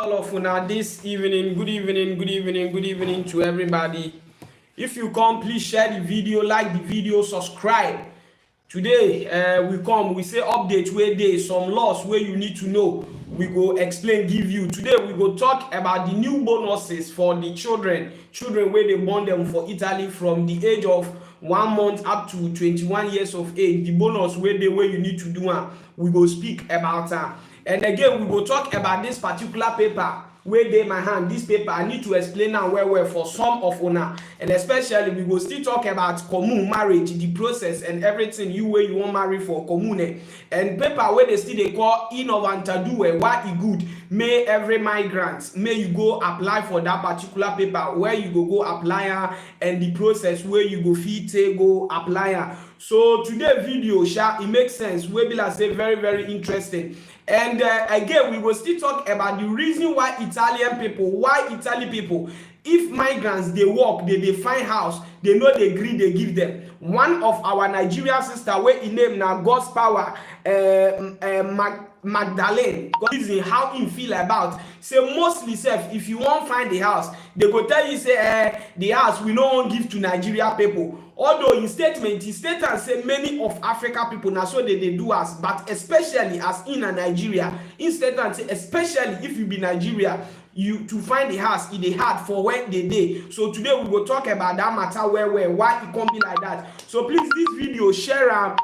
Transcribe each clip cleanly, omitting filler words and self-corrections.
all of una this evening. Good evening, good evening, good evening to everybody. If you come, please share the video, like the video, subscribe. Today, we say update where there is some laws where you need to know. We go explain, give you. Today, we go talk about the new bonuses for the children where they born them for Italy from the age of 1 month up to 21 years of age. The bonus where you need to do, we go speak about that. And again, we go talk about this particular paper where dey my hand. This paper I need to explain now well for some of una, and especially we go still talk about commune marriage, the process and everything you where you want marry for commune, and paper where they still they call innovantadue. Why it good? May every migrant may you go apply for that particular paper where you go apply and the process where you go fit go apply. So today video it makes sense. We be like say very interesting. And again, we will still talk about the reason why Italy people, if migrants they work, they find house, they know they agree, they give them. One of our Nigerian sister, where in name now God's power, Magdalene, reason how him feel about. Say mostly self, if you won't find the house, they go tell you say the house we no give to Nigeria people. Although in statement, he state and say many of Africa people now so they do us, but especially as in a Nigeria, in state and say especially if you be Nigeria, you to find the house it is hard for when they day. So today we will talk about that matter where why it can't be like that. So please this video share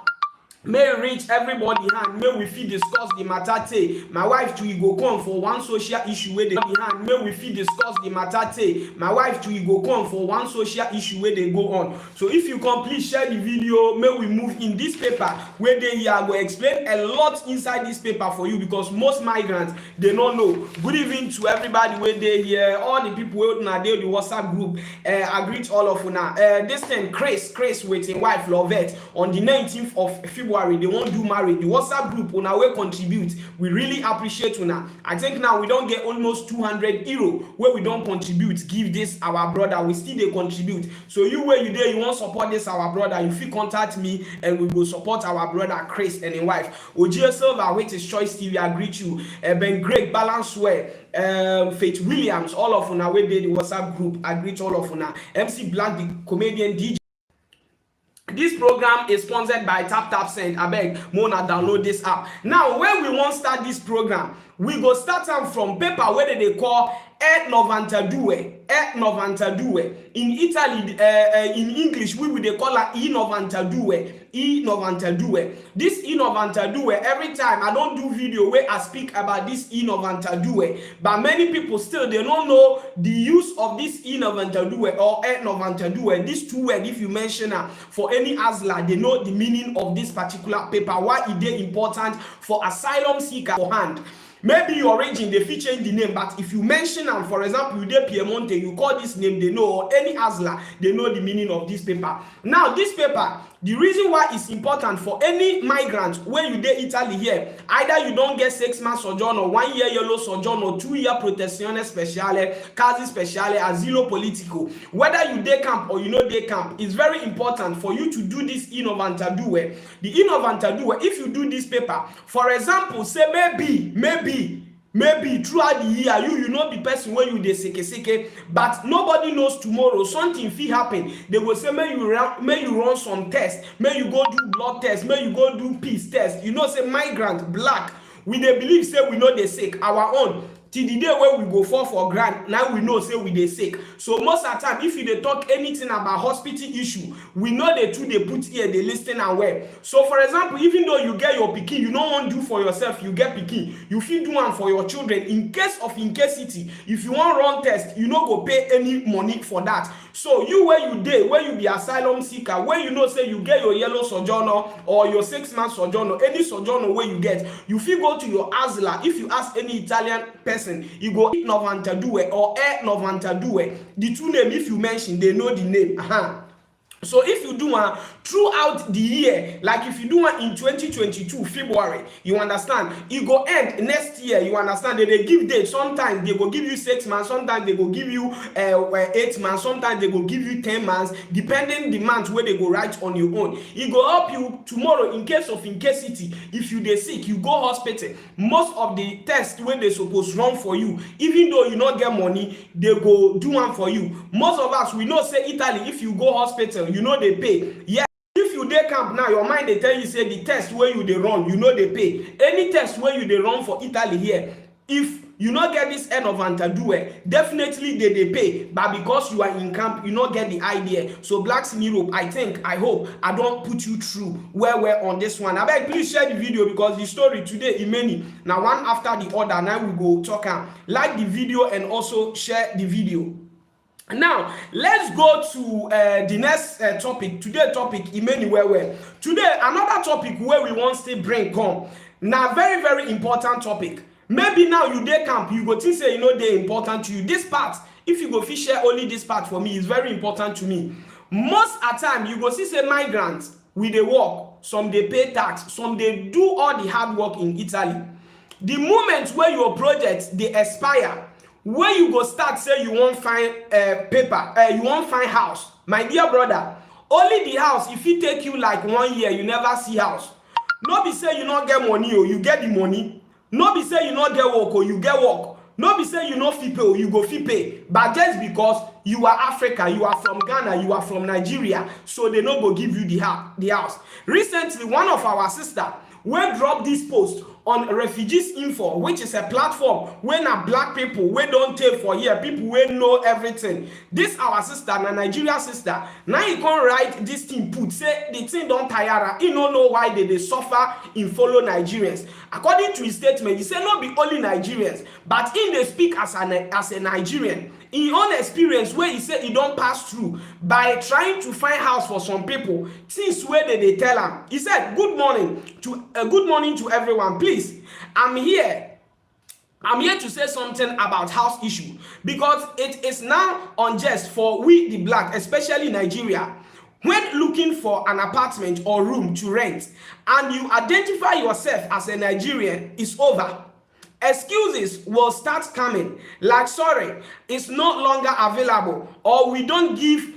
may reach everybody hand. May we fit discuss the matter tay. My wife too go come for one social issue where they hand. May we fit discuss the matter tay. My wife too go come for one social issue where they go on. So if you come, please share the video. May we move in this paper where they here go explain a lot inside this paper for you, because most migrants they don't know. Good evening to everybody where they here. All the people who now they the WhatsApp group. I greet all of you now. This thing Chris waiting wife Lovette on the 19th of February. They won't do marriage. The WhatsApp group on our way contribute. We really appreciate una. I think now we don't get almost 200 euro where we don't contribute. Give this our brother. We still they contribute. So you where you there, you want support this our brother. You feel contact me and we will support our brother Chris and his wife. OGS Silver, which is Choice TV. I greet you. Ben Greg, Balance Way. Faith Williams, all of una where they the WhatsApp group. I greet all of una. MC Black, the comedian DJ. This program is sponsored by Tap Send. I beg, Mona download this app. Now, when we want to start this program, we go start them from paper where they call et novantadue. In Italy, in English, we will call it innovantadue. This innovantadue, every time I don't do video where I speak about this innovantadue, but many people still they don't know the use of this innovantadue or et novantadue. These two words, if you mention for any ASLA, they know the meaning of this particular paper. Why is it important for asylum seeker for hand? Maybe your origin they fit change the name, but if you mention them, for example, you dey Piemonte, you call this name, they know, or any ASLA, they know the meaning of this paper. Now, this paper, the reason why it's important for any migrant when you dey Italy here, either you don't get 6 months sojourn or 1 year yellow sojourn or 2 year protezione speciale, casi speciale, asilo politico, whether you dey camp or you know dey camp, it's very important for you to do this innovantadue. The innovantadue, if you do this paper, for example, say maybe throughout the year you know the person where you dey seke, but nobody knows tomorrow something fit happen. They will say may you run some tests, may you go do blood test, may you go do peace test. You know say migrant black we dey believe say we know dey sick our own till the day where we go fall for grant. Now we know say we dey sick. So most of the time if you dey talk anything about hospital issue, we know the two they put here, they listen and well. So for example, even though you get your pikin, you don't want to do for yourself, you get pikin, you feel do one for your children in case of incasity. If you want run test, you no go pay any money for that. So you where you dey, where you be asylum seeker, where you know say you get your yellow sojourner or your 6 months sojourner, any sojourner where you get, you feel go to your ASLA. If you ask any Italian person, you go novantadue or et novantadue. The two name if you mention, they know the name. So if you do one throughout the year, like if you do one in 2022 February, you understand, it go end next year, you understand. They give date. Sometimes they go give you 6 months, sometimes they go give you 8 months, sometimes they go give you 10 months, depending the month where they go write on your own. It go help you tomorrow in case of incasity. If you dey sick, you go hospital. Most of the tests wey they suppose run for you, even though you not get money, they go do one for you. Most of us, we know say Italy, if you go hospital, you know they pay. Yeah, if you dey camp now, your mind they tell you say the test where you dey run, you know they pay. Any test where you dey run for Italy here, if you not get this end of antadue, definitely they pay. But because you are in camp, you not get the idea. So blacks in Europe, I hope I don't put you through where we're on this one. I beg, please share the video, because the story today is many. Now one after the other, now we go talk. Like the video and also share the video. Now let's go to the next topic. Today topic Imeni where today another topic where we want to bring come. Now very very important topic. Maybe now you dey camp, you go think say you know they important to you. This part, if you go fit share only this part for me, is very important to me. Most at time you go see say migrants we dey work, some dey pay tax, some dey do all the hard work in Italy. The moment where your project dey expire, where you go start say you wan find paper, you wan find house, my dear brother, only the house if it take you like 1 year, you never see house. No be say you not get money or you get the money. No be say you not get work or you get work. No be say you no fit pay or you go fit pay. But just because you are Africa, you are from Ghana, you are from Nigeria, so they no go give you the house. Recently, one of our sister wey drop this post on Refugees Info, which is a platform where na black people wey don take for here, people wey know everything. This our sister, na Nigeria sister, now he can write this thing put say the thing don tire her. He no know why they suffer in follow Nigerians. According to his statement, he say no be only Nigerians, but in they speak as a Nigerian. In own experience where he said he don't pass through by trying to find house for some people, things where they tell him. He said, good morning to everyone. Please, I'm here to say something about house issue, because it is now unjust for we the black, especially Nigeria. When looking for an apartment or room to rent and you identify yourself as a Nigerian, it's over. Excuses will start coming like sorry, it's no longer available, or we don't give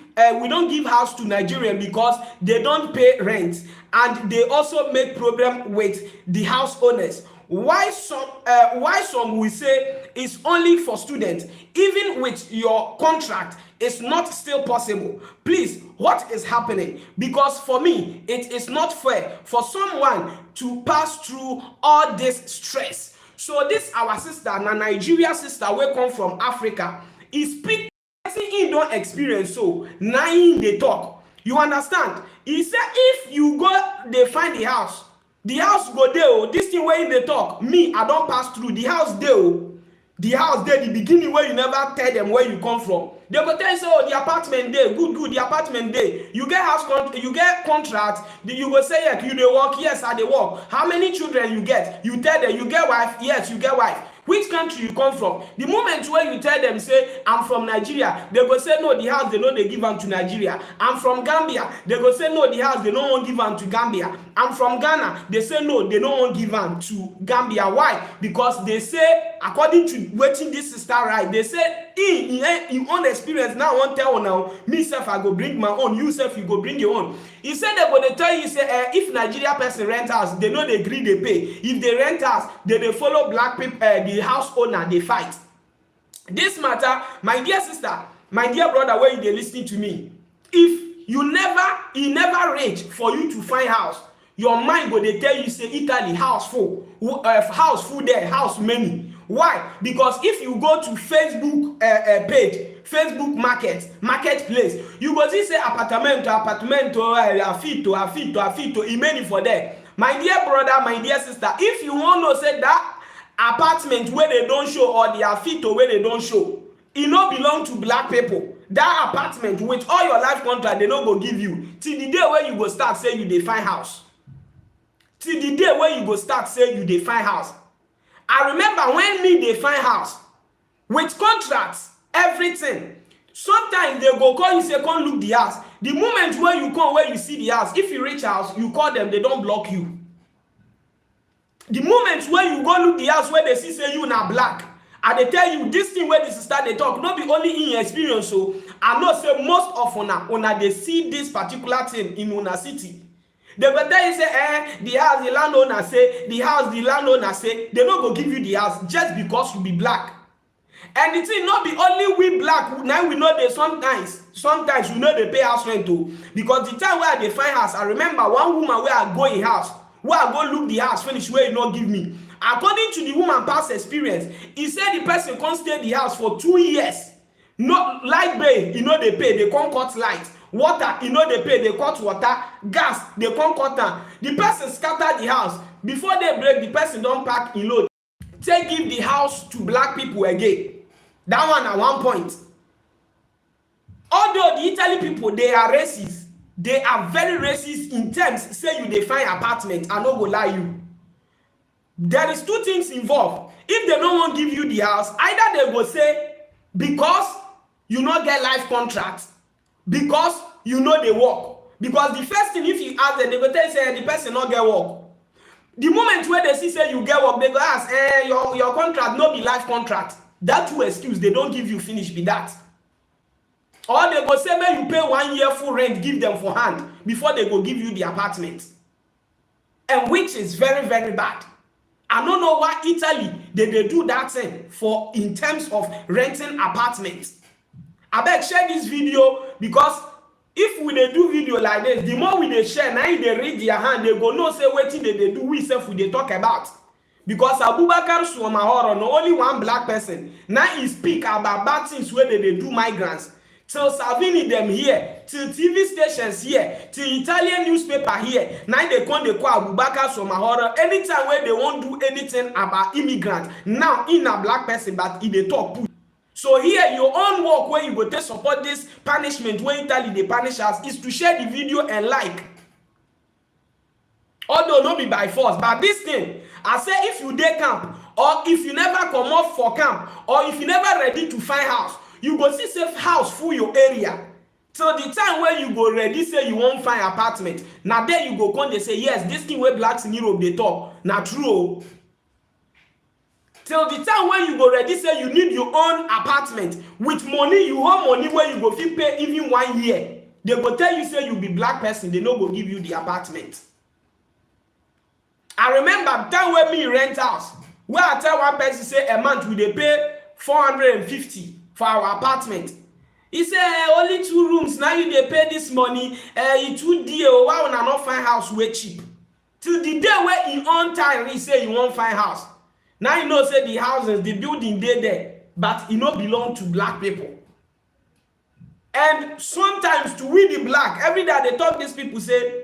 house to Nigerian because they don't pay rent, and they also make problem with the house owners. Why some will say it's only for students, even with your contract, it's not still possible. Please, what is happening? Because for me, it is not fair for someone to pass through all this stress. So this our sister, na Nigeria sister, wey come from Africa, he speak he don't experience, so na him dey talk. You understand? He say if you go dey find the house go there. Oh, this thing where they talk, me I don't pass through the house there. Oh, the house there, the beginning where you never tell them where you come from. They go tell you say, oh, the apartment there, good, the apartment there. You get you get contract. You go say, yes, you dey work. Yes, I dey work. How many children you get? You tell them you get wife. Yes, you get wife. Which country you come from? The moment where you tell them, say, I'm from Nigeria, they go say, no, the house, they know they give them to Nigeria. I'm from Gambia. They go say, no, the house, they don't want to give them to Gambia. I'm from Ghana. They say, no, they don't want to give them to Gambia. Why? Because they say, according to watching this sister right, they say, in own experience, now I won't tell now, me self, I go bring my own, you self, you go bring your own. He said they go, they tell you, say, if Nigeria person rent house, they know they agree, they pay. If they rent house, they follow black people, the house owner, they fight. This matter, my dear sister, my dear brother, where you they listening to me, if you never rage for you to find house, your mind go they tell you, say, Italy, house full there, house many. Why? Because if you go to Facebook page, Facebook marketplace, you go see say apartmento, affitto, many for there. My dear brother, my dear sister, if you want to say that apartment where they don't show or the affitto where they don't show, it no belong to black people. That apartment with all your life contract, they no go give you till the day where you go start say you dey find house. Till the day where you go start say you dey find house. I remember when me dey find house with contracts, everything. Sometimes they go call you say come look the house. The moment where you come, where you see the house, if you reach house, you call them, they don't block you. The moment where you go look the house, where they see say you na black, and they tell you this thing where this start they talk, not be only in your experience. So I know say most of una they see this particular thing in una city. They will tell you say, the house the landowner say, the house the landowner say, they don't go give you the house just because you be black. And the thing not be only we black, now we know they sometimes we know they pay house rent too. Because the time where they find house, I remember one woman where I go in house, where I go look the house, finish where you not give me. According to the woman past experience, he said the person can't stay the house for 2 years. Not light bill, you know they pay, they can't cut light. Water, you know they pay, they cut water. Gas, they can't cut down. The person scatter the house. Before they break, the person don't pack in load. Take give the house to black people again. That one at one point. Although the Italy people, they are racist. They are very racist in terms, say you define apartment, I no go lie you. There is two things involved. If they don't want to give you the house, either they go say, because you not get life contract, because you know they work. Because the first thing, if you ask them, they go tell you say the person not get work. The moment where they see say you get work, they go ask, your contract no be life contract. That two excuse, they don't give you finish be that. Or they go say, man, you pay 1 year full rent, give them for hand before they go give you the apartment. And which is very, very bad. I don't know why Italy, they do that thing for in terms of renting apartments. I beg share this video because if we they do video like this, the more we they share, now they read their hand, they go no say what thing they do, we self we they talk about. Because Abubakar Suomahoro, no only one black person, now he speak about bad things where they do migrants. Till Salvini them here, till TV stations here, till Italian newspaper here. Now they call Abubakar Suomahoro. Anytime where they won't do anything about immigrant, now in a black person, but in the talk. So here, your own work where you go to support this punishment, where Italy they punish us, is to share the video and like. Although not be by force, but this thing, I say if you dey camp, or if you never come off for camp, or if you never ready to find house, you go see safe house for your area. Till the time where you go ready, say you won't find apartment. Now there you go come, they say, yes, this thing where blacks in Europe they talk. Now true. Till the time when you go ready, say you need your own apartment. With money, you have money where you go fit pay even 1 year. They go tell you, say you be black person, they no go give you the apartment. I remember time when me rent house, where I tell one person, say a month we they pay 450 for our apartment. He say only 2 rooms, now you they pay this money, you too dear, why would I not find house way cheap? Till the day where in on time he say you won't find house. Now you know say the houses, the building they there, but it not belong to black people. And sometimes to we the black, every day they talk these people say,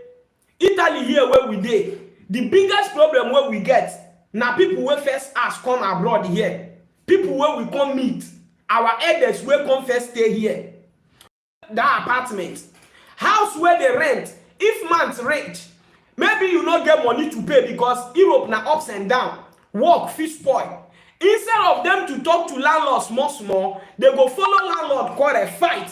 Italy here where we dey. The biggest problem where we get, now people where first ask come abroad here. People where we come meet, our elders where come first stay here. That apartment. House where they rent, if man's rich, maybe you not get money to pay because Europe now ups and down. Work, fish spoil. Instead of them to talk to landlords small, they go follow landlord call a fight.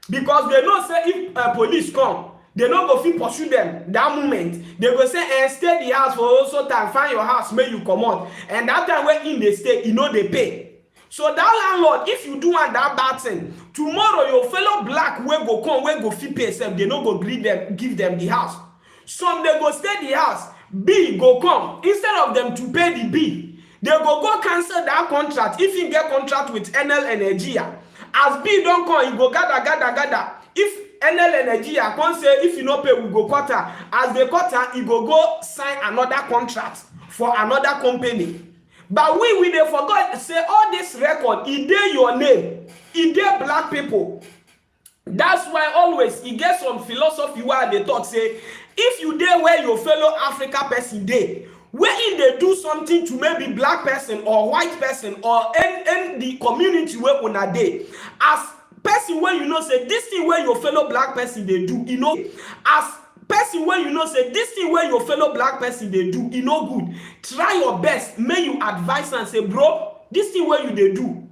Because they know say if police come, they no go fit pursue them that moment. They go say, stay the house for also time, find your house, make you come out. And that time when in they stay, you know they pay. So that landlord, if you do want that bad thing, tomorrow your fellow black will go come, will go fit pay them, they no go greet them, give them the house. Some they go stay the house, B go come. Instead of them to pay the B, they go cancel that contract. If you get contract with NL Energia, as B don't come, you go gather. If NL Energia can't say if you no pay, we go quarter. As they quarter, you go sign another contract for another company. But we they forgot say all this record, it dey your name, it dey black people. That's why always it get some philosophy where they talk say, if you dey where your fellow Africa person dey, where if they do something to maybe black person or white person or in the community where una dey, as person where you know say this thing where your fellow black person they do, you know, as person where you know say this thing where your fellow black person they do, you know good. Try your best, may you advise and say, bro, this thing where you they do,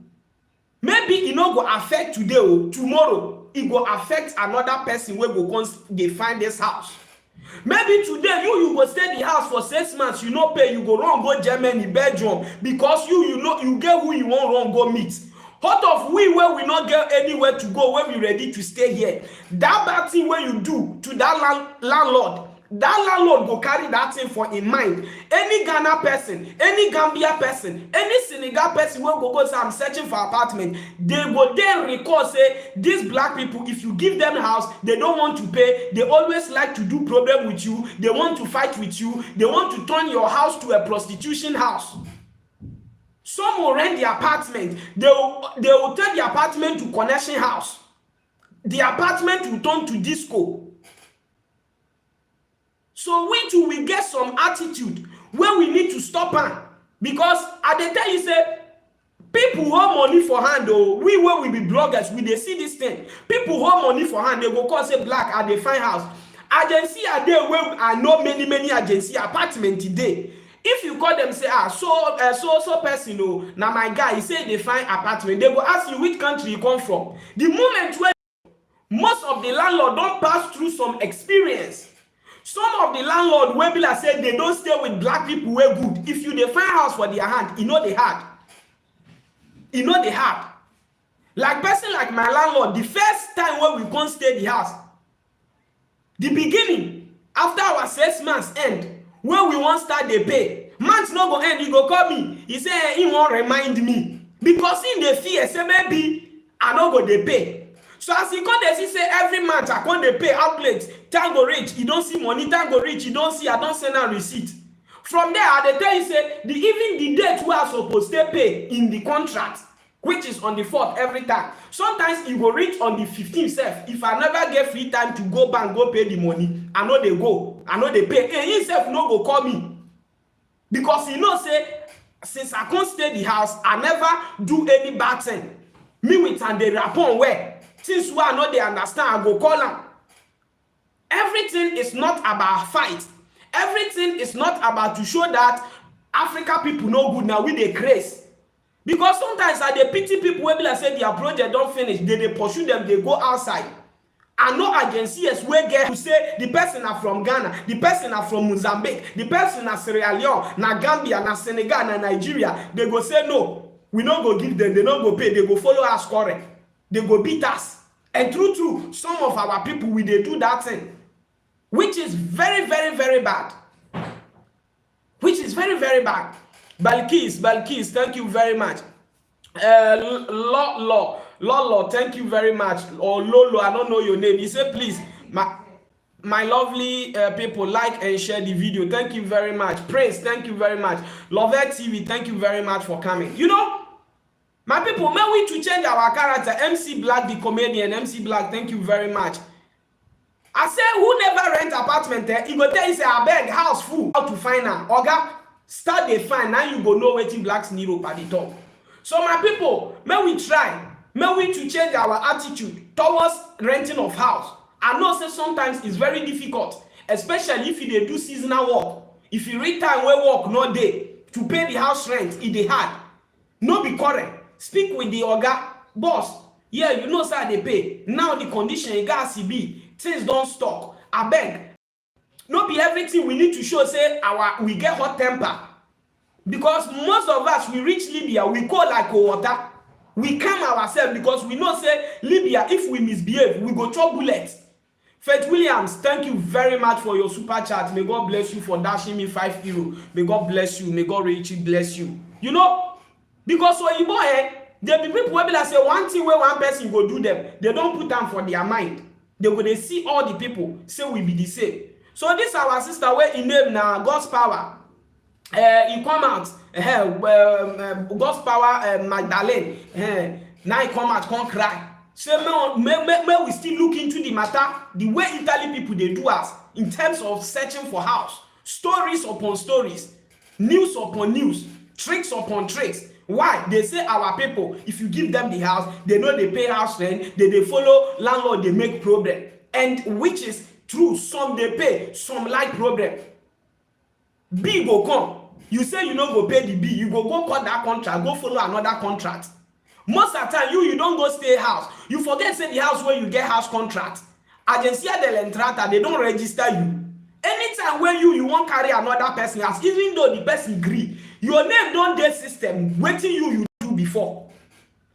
maybe e no go affect today o, tomorrow e go affect another person wey go come dey find this house. Maybe today you go stay the house for 6 months, you no pay, you go run go Germany, Belgium, because you know you get who you wan run go meet. Out of we where we not get anywhere to go, when we ready to stay here, that bad thing wey you do to that landlord, that landlord go carry that thing for in mind. Any Ghana person, any Gambia person, any Senegal person wey go say I'm searching for apartment, they go then recall say these black people, if you give them house, they don't want to pay, they always like to do problem with you, they want to fight with you, they want to turn your house to a prostitution house. Some will rent the apartment, they will turn the apartment to connection house. The apartment will turn to disco. So we too will get some attitude where we need to stop am, because I dey tell you say people hold money for hand o. We wey we be bloggers, we dey see this thing. People hold money for hand, they go call say black I dey find house. Agency are there where I know many agency apartment today. If you call them say so person o, na my guy, he say they find apartment, they go ask you which country you come from. The moment where most of the landlord don pass through some experience. Some of the landlord wey be like say they don't stay with black people wey good. If you dey find house for their hand, e no dey hard. E no dey hard. Like person like my landlord, the first time when we come stay the house, the beginning after our 6 months end, when we wan start dey pay, month no go end, he go call me. He say he wan remind me because he dey fear say maybe I no go dey pay. So as he come dey see say every month I come dey pay outlet, time go reach, you don't see money, time go reach, you don't see, I don't send a receipt. From there, I dey tell you say even the date we are supposed to pay in the contract, which is on the 4th every time. Sometimes it will reach on the 15th self. If I never get free time to go bank, go pay the money, I know they go, I know they pay. And he self no go call me. Because he know say, since I can't stay the house, I never do any bad thing. Me with and they rapport where. Since I know they understand, I go call them. Everything is not about fight. Everything is not about to show that Africa people no good now, we dey craze. Because sometimes I dey pity people wey be like say their project don't finish, they pursue them, they go outside. I know agencies wey get to say the person are from Ghana, the person are from Mozambique, the person are Sierra Leone, na Gambia, na Senegal, na Nigeria. They go say no, we no go give them, they no go pay, they go follow us correct. They go beat us. And true, some of our people we dey do that thing, which is very bad. Which is very bad. Balkis, thank you very much. Lolo, thank you very much. Or Lolo, I don't know your name. He said, please, my lovely people, like and share the video. Thank you very much. Praise, thank you very much. Lovette TV, thank you very much for coming. You know, my people, may we to change our character. MC Black, the comedian, MC Black, thank you very much. I say, who never rent apartment there? He go tell you say, I beg, house full. How to find her? Oga, start the find. Now you go know wetin blacks need up at the top. So my people, may we try. May we to change our attitude towards renting of house. I know say sometimes it's very difficult, especially if you dey do seasonal work. If you read time where work no day to pay the house rent, it dey hard. No be correct. Speak with the oga, boss. Yeah, you know sir they pay. Now the condition you got be things don't stop. I beg. No be everything we need to show say we get hot temper. Because most of us we reach Libya, we call like water. We calm ourselves because we know say Libya, if we misbehave, we go chop bullets. Faith Williams, thank you very much for your super chat. May God bless you for dashing me €5. May God bless you. May God richly bless you. You know, because when you boy, there be people who be like say one thing where one person go do them, they don't put them for their mind. They go they see all the people say we be the same. So this our sister where in name now God's power. He come out, God's power, Magdalene. Now he come out, come cry. Say, may we still look into the matter, the way Italy people they do us in terms of searching for house, stories upon stories, news upon news, tricks upon tricks. Why? They say our people, if you give them the house, they know they pay house rent, they follow landlord, they make problem, and which is true. Some they pay, some like problem. B go come. You say you no go pay the B, you go cut that contract, go follow another contract. Most of the time, you don't go stay house. You forget say the house where you get house contract. Agencia del Entrata, they don't register you. Anytime when you won't carry another person house, even though the person agree, your name don't dey system, waiting you do before.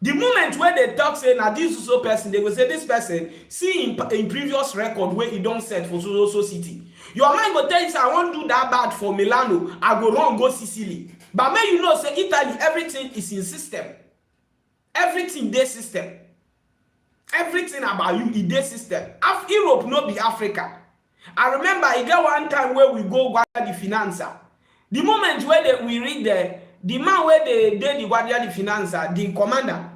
The moment where they talk say na this so person, they will say this person see in previous record where he don't set for so city. Your mind go tell you say I won't do that bad for Milano, I go run go Sicily. But may you know say Italy, everything is in system. Everything dey system. Everything about you is dey system. Europe no be Africa. I remember I get one time where we go Guardia di Finanza. The moment where we read the man where they did the Guardia di Finanza, the commander.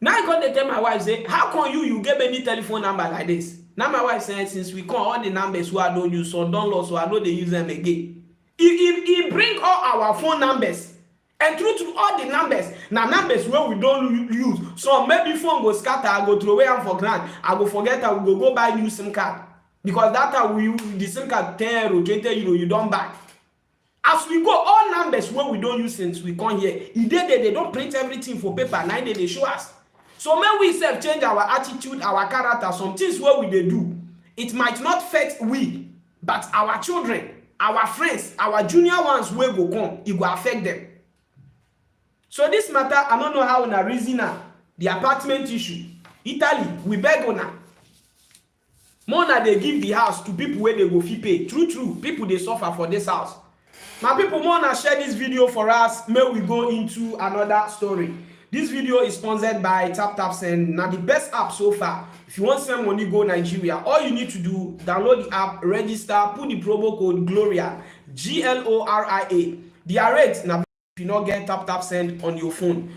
Now I come to tell my wife, say, how come you get any telephone number like this? Now my wife said, since we call all the numbers who I don't use, so don't lose, so I know they use them again. He bring all our phone numbers. And through all the numbers, now numbers where we don't use. So maybe phone go scatter, I go throw away and for grand. I go forget, I will go buy new SIM card. Because that time we the SIM card 10 or 20 euro, you don't buy. As we go, all numbers where we don't use since we come here, they don't print everything for paper, now they show us. So when we self change our attitude, our character, some things where we they do, it might not affect we, but our children, our friends, our junior ones will go come, it will affect them. So this matter, I don't know how na reason the apartment issue. Italy, we beg on. More na they give the house to people where they go fee pay. True, people they suffer for this house. My people, more na share this video for us. May we go into another story. This video is sponsored by TapTapSend. Now the best app so far. If you want to send money go Nigeria, all you need to do, download the app, register, put the promo code Gloria, GLORIA. The rate now if you not get TapTapSend on your phone.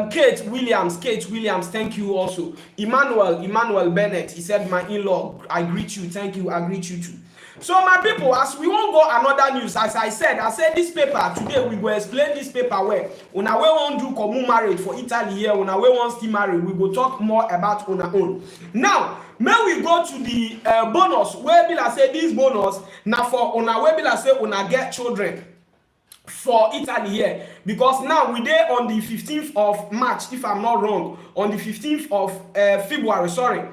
Kate Williams, thank you also. Emmanuel Bennett, he said, my in-law, I greet you, thank you, I greet you too. So my people, as we won't go another news, as I said this paper today, we go explain this paper where on our way won't do common marriage for Italy here, on our way won't still marry, we go talk more about on our own. Now, may we go to the bonus, where Bill say this bonus, now for on our way Bill say on our get children for Italy here, because now we there on the 15th of March, if I'm not wrong, on the 15th of February, sorry.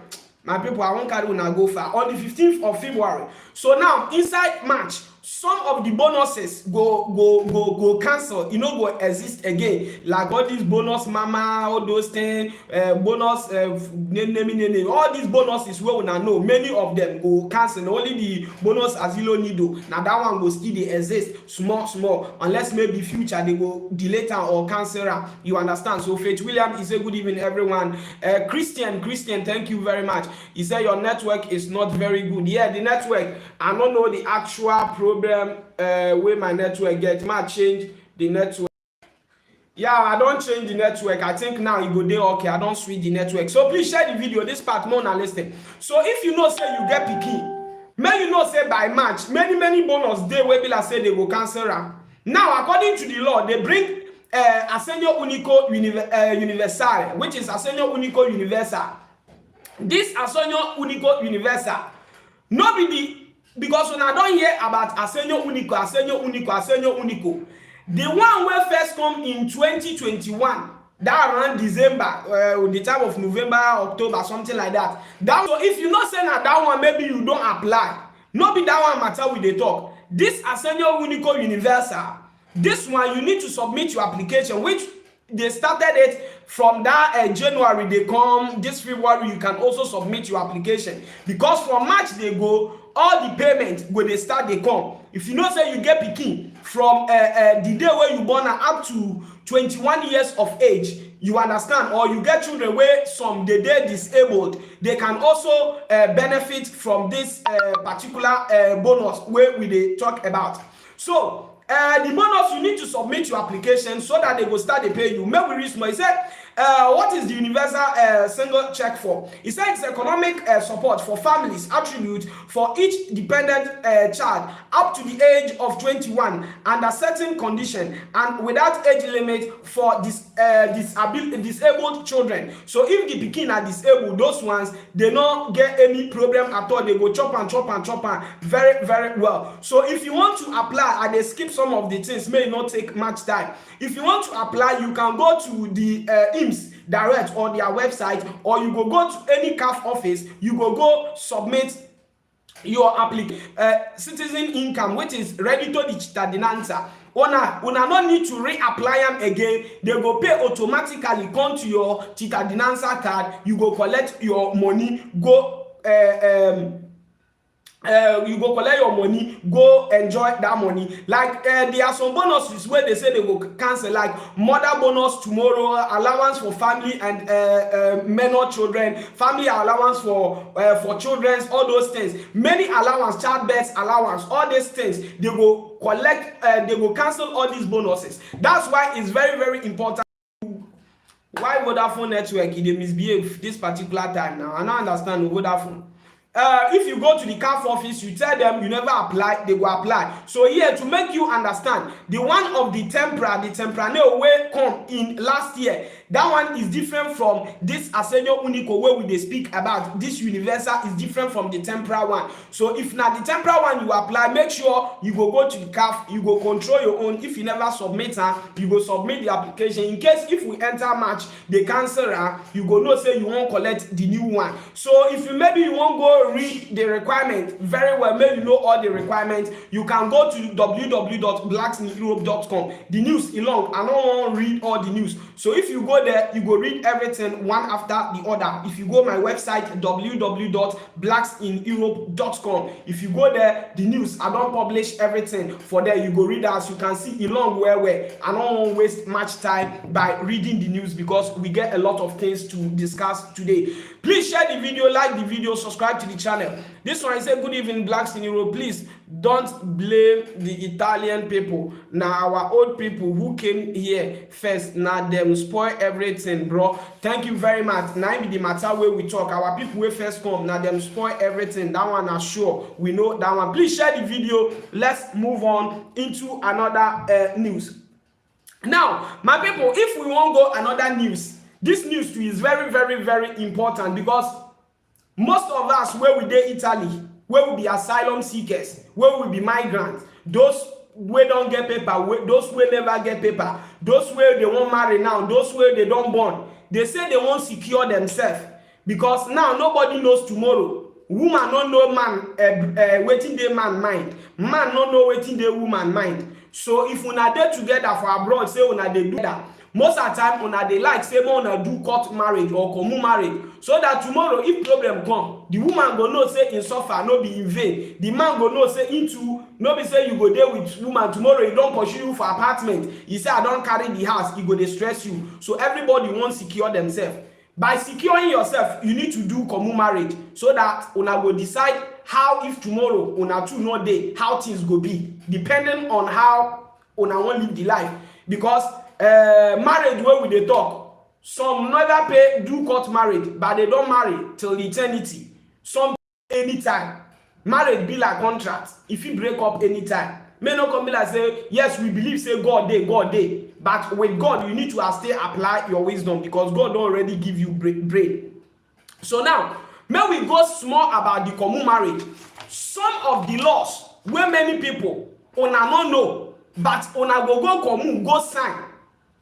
My people, I won't carry una go far. On the 15th of February. So now, inside March, some of the bonuses go cancel. You know, go exist again. Like all these bonus mama, all those things, bonus, name. All these bonuses where we know, many of them go cancel. Only the bonus asilo nido. Now that one will still they exist small. Unless maybe future they go delete or cancel. You understand? So Faith William is a good evening, everyone. Christian, thank you very much. He said your network is not very good. Yeah, the network. I don't know the actual problem where my network get. Might change the network. Yeah, I don't change the network. I think now it go there okay. I don't switch the network. So please share the video. This part more than listen. So if you know say you get picky, may you know say by March, many bonus day where people say they will cancel. Now according to the law, they bring Assegno Unico Universal, which is Assegno Unico Universal. This Assegno Unico Universal, nobody. Because when I don't hear about Assegno Unico, the one where first come in 2021, that around December, the time of November, October, something like that. So if you not say that one, maybe you don't apply. Not be that one matter with the talk. This Assegno Unico Universal, this one you need to submit your application, which they started it from that January. They come this February. You can also submit your application because from March they go. All the payment when they start they come. If you know say you get pikin from the day where you born up to 21 years of age, you understand, or you get children where some they disabled, they can also benefit from this particular bonus where we they talk about. So the bonus, you need to submit your application so that they will start to pay you. Maybe reach more. He said, what is the universal single check for? He said it's economic support for families attribute for each dependent child up to the age of 21 under certain condition and without age limit for disabled children. So if the pikin are disabled, those ones they don't get any problem at all. They go chop and very, very well. So if you want to apply and they skip some of the things, may not take much time. If you want to apply, you can go to the NIMS direct or their website, or you go to any CAF office, you go submit your citizen income, which is ready to the citadinanza. Una no need to reapply them again. They go pay automatically, come to your citadinanza card, you go collect your money, you go collect your money, go enjoy that money. Like there are some bonuses where they say they go cancel, like mother bonus tomorrow, allowance for family and minor children, family allowance for children, all those things, many allowance, childbirth allowance, all these things they go collect, they go cancel all these bonuses. That's why it's very, very important. Why Vodafone network they misbehave this particular time now? I don't understand Vodafone. If you go to the CAF office, you tell them you never apply, they will apply. So here, to make you understand, the one of the temporary way come in last year, that one is different from this Asenio Unico where we they speak about. This universal is different from the temporary one. So if now the temporary one you apply, make sure you go to the CAF, you go control your own. If you never submit her, you go submit the application. In case if we enter March, they cancel her, you go know say you won't collect the new one. So if you maybe you won't go read the requirement very well, maybe you know all the requirements, you can go to www.blacksineurope.com. The news is long, I don't want to read all the news. So if you go there, you go read everything one after the other. If you go my website www.blacksineurope.com, if you go there, the news, I don't publish everything for there. You go read as you can see it long where I don't want to waste much time by reading the news because we get a lot of things to discuss today. Please share the video, like the video, subscribe to the channel. This one I say good evening Blacks in Europe. Please don't blame the Italian people. Now our old people who came here first, now them spoil everything, bro. Thank you very much. Now be the matter where we talk. Our people who first come, now them spoil everything. That one are sure. We know that one. Please share the video. Let's move on into another news. Now, my people, if we won't go another news, this news too is very, very, very important because most of us where we dey Italy, where we be asylum seekers, where we be migrants, those wey don't get paper, those wey never get paper, those wey they won't marry now, those wey they don't born, they say they won't secure themselves because now nobody knows tomorrow. Woman don't know man wetin dey man mind, man don't know wetin dey woman mind. So if una dey together for abroad, say una dey do that. Most of the time, una dey like say una do court marriage or common marriage, so that tomorrow if problem come, the woman go know say in suffer no be in vain. The man go know say into no be say you go there with woman tomorrow he don't pursue you for apartment. He say I don't carry the house, he go dey stress you. So everybody wants secure themselves. By securing yourself, you need to do common marriage so that una go decide how if tomorrow una two no dey, how things go be, depending on how una want live the life. Because marriage where we dey talk, some never pay do court marriage but they don't marry till eternity. Some anytime marriage be like contract, if you break up anytime, may not come be like say yes we believe say God dey, but with God you need to still apply your wisdom because God don't already give you brain. So now may we go small about the common marriage. Some of the laws where many people una no know, but una go common go sign.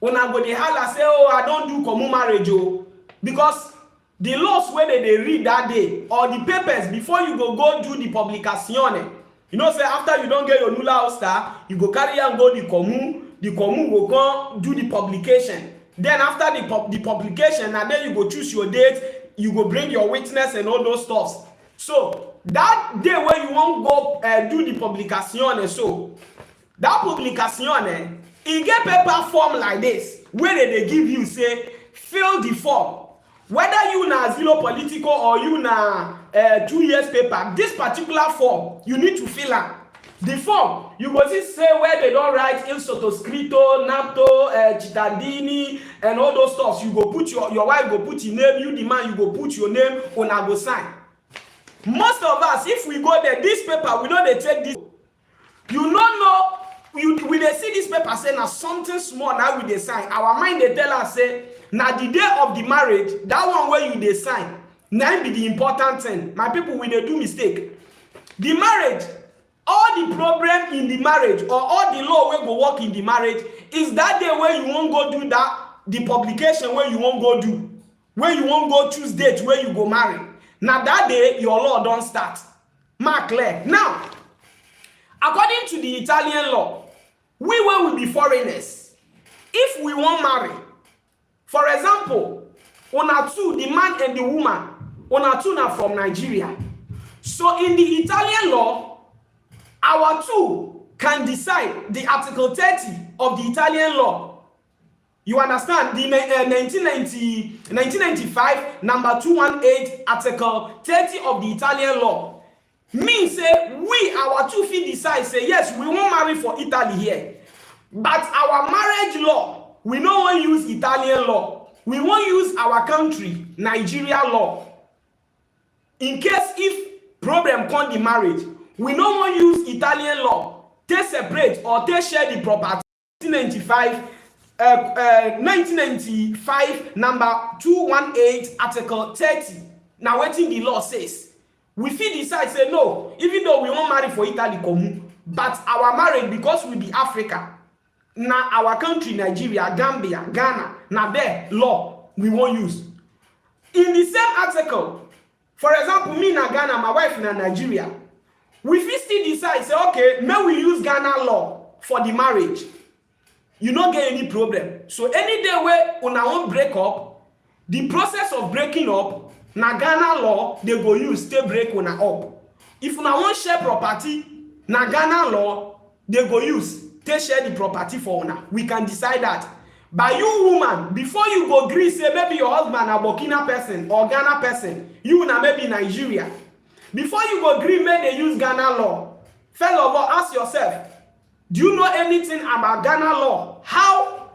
Una go dey holla say oh I don't do common marriage oh, because the laws where they read that day or the papers before you go do the publication, you know say after you don't get your nula hosta, you go carry and go the common go come do the publication. Then after the publication, and then you go choose your date, you go bring your witness and all those stuff. So that day where you won't go do the publication, so that publication e get paper form like this where they give you say fill the form, whether you na zero political or you na 2 years paper. This particular form you need to fill am. The form you go see say where they don't write il sottoscritto, nato, cittadini and all those stuff. You go put your wife go put your name, you the man you go put your name, una go sign. Most of us if we go there, this paper we know they take this, you don't know. We dey see this paper say na something small now we dey sign. Our mind they tell us say na the day of the marriage, that one where you dey sign, na be the important thing. My people, we dey do mistake. The marriage, all the problem in the marriage or all the law wey go work in the marriage is that day where you won't go do that the publication where you won't go do, where you won't go choose date where you go marry. Now that day your law don't start. Mark clear. Now, according to the Italian law, we will be foreigners. If we won't marry, for example, una two, the man and the woman, una two are from Nigeria. So in the Italian law, our two can decide the Article 30 of the Italian law. You understand? The 1995 number 218 Article 30 of the Italian law means say we, our two feet decide, say yes, we won't marry for Italy here. But our marriage law, we no want use Italian law. We won't use our country, Nigeria law. In case if problem come the marriage, we no want use Italian law. They separate or they share the property. 1995 number 218 Article 30. Now wetin the law says. We fit decide say no, even though we won't marry for Italy common, but our marriage, because we be Africa, na our country, Nigeria, Gambia, Ghana, na there law we won't use. In the same article, for example, me na Ghana, my wife na Nigeria, we fit still decide say okay, may we use Ghana law for the marriage. You don't get any problem. So any day where una won't break up, the process of breaking up, na Ghana law they go use stay break una up. If una won't share property, na Ghana law they go use they share the property for una. We can decide that. But you woman, before you go agree, say maybe your husband a Burkina person or Ghana person, you na maybe Nigeria. Before you go agree, may they use Ghana law. First of all, ask yourself, do you know anything about Ghana law? How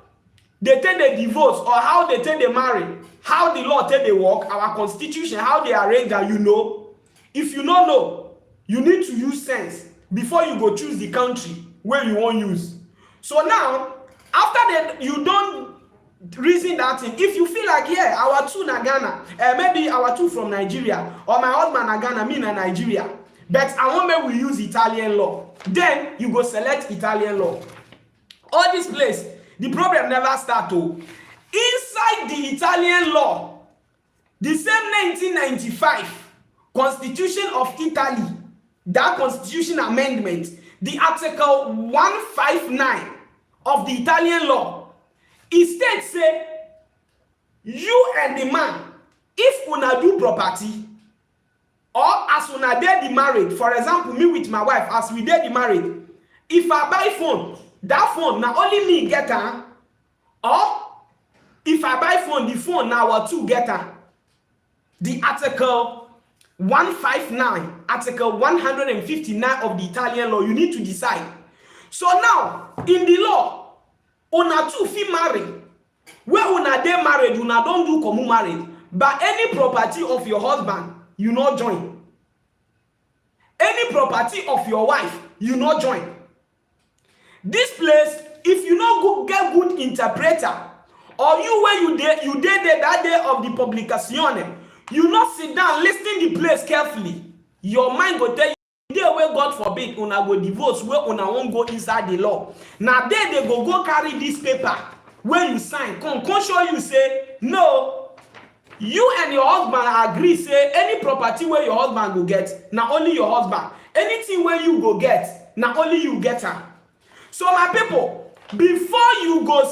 they take the divorce or how they take the marry? How the law take the work? Our constitution, how they arrange that, you know? If you don't know, you need to use sense before you go choose the country where you won't use. So now, after that, you don't reason that thing. If you feel like, yeah, our two na Ghana, maybe our two from Nigeria, or my husband na Ghana, me na Nigeria, but I want me we use Italian law. Then you go select Italian law. All this place, the problem never start to. Inside the Italian law, the same 1995 Constitution of Italy, that Constitution amendment, the Article 159 of the Italian law, it states say, you and the man, if una do property, or as una dey the marriage, for example, me with my wife, as we dey the marriage, if I buy phone, that phone na only me get am, or if I buy phone, the phone na our two get am. The Article 159, Article 159 of the Italian law, you need to decide. So now, in the law, una two fit marry. Where una dey married, una don't do common marriage. But any property of your husband, you not join. Any property of your wife, you not join. This place, if you not get good interpreter, or you where you did there that day of the publication, you not sit down, listen the place carefully. Your mind go tell you, there where God forbid, una go divorce, where una won't go inside the law. Now there they go carry this paper, where you sign, come show you say, no, you and your husband agree, say, any property where your husband go get, not only your husband. Anything where you go get, not only you get her. So my people, before you go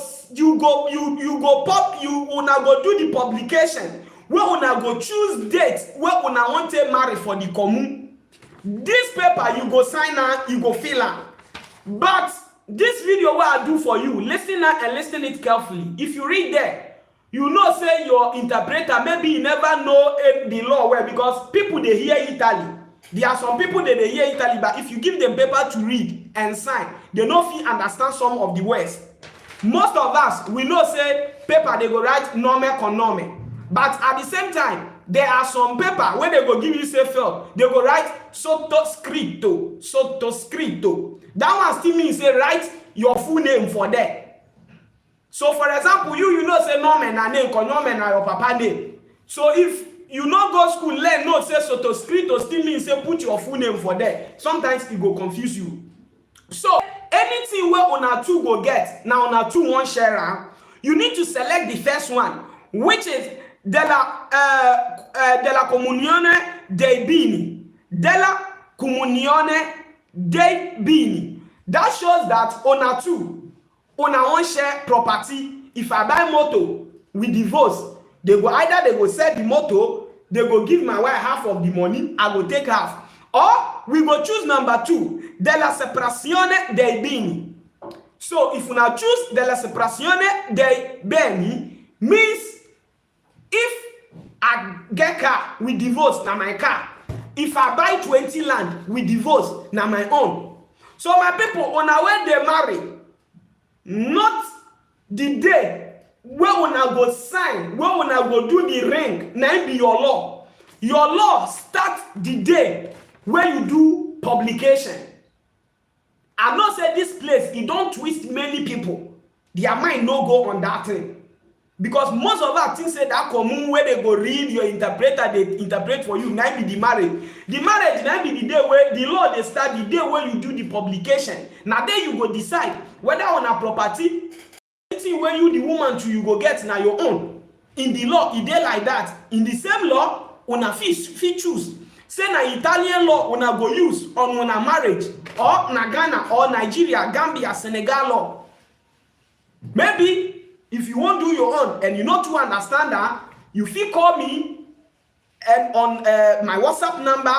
una go do the publication, where una go choose date, where una want to marry for the commune. This paper you go sign out, you go fill out. But this video where I do for you, listen and listen it carefully. If you read there, you know say your interpreter maybe you never know the law well, because people they hear Italy. There are some people that they hear Italy, but if you give them paper to read and sign, they don't feel understand some of the words. Most of us, we know say paper they go write normal con normal, but at the same time there are some paper where they go give you say fail, they go write sottoscritto. That one still means say write your full name for there. So for example, you know say Norman na name, cause Norman na your papa name. So if you no go school, learn no say sottoscritto still means say put your full name for there. Sometimes it go confuse you. So anything where una two go get, now una two one share, you need to select the first one, which is della comunione dei beni. Della comunione dei beni. That shows that una two, una one share property. If I buy motor, we divorce. They go sell the motor, they go give my wife half of the money, I go take half. Or we go choose number 2, della separazione dei beni. So if una choose della separazione dei beni, means if I get car, we divorce, na my car. If I buy 20 land, we divorce, na my own. So my people, on our way they marry, not the day where una go sign, where una go do the ring, na be your law. Your law starts the day where you do publication. I know say this place, it don't twist many people. Their mind no go on that thing. Because most of our things say that common where they go read your interpreter, they interpret for you, now be the marriage. The marriage now be the day where the law they start, the day where you do the publication. Now there you go decide whether on a property, anything where you the woman to you go get now your own. In the law, it dey like that. In the same law, una fit choose. Say na Italian law una go use on una marriage, or na Ghana or Nigeria, Gambia, Senegal law. Maybe if you won't do your own and you not to understand that, you fit call me and on my WhatsApp number,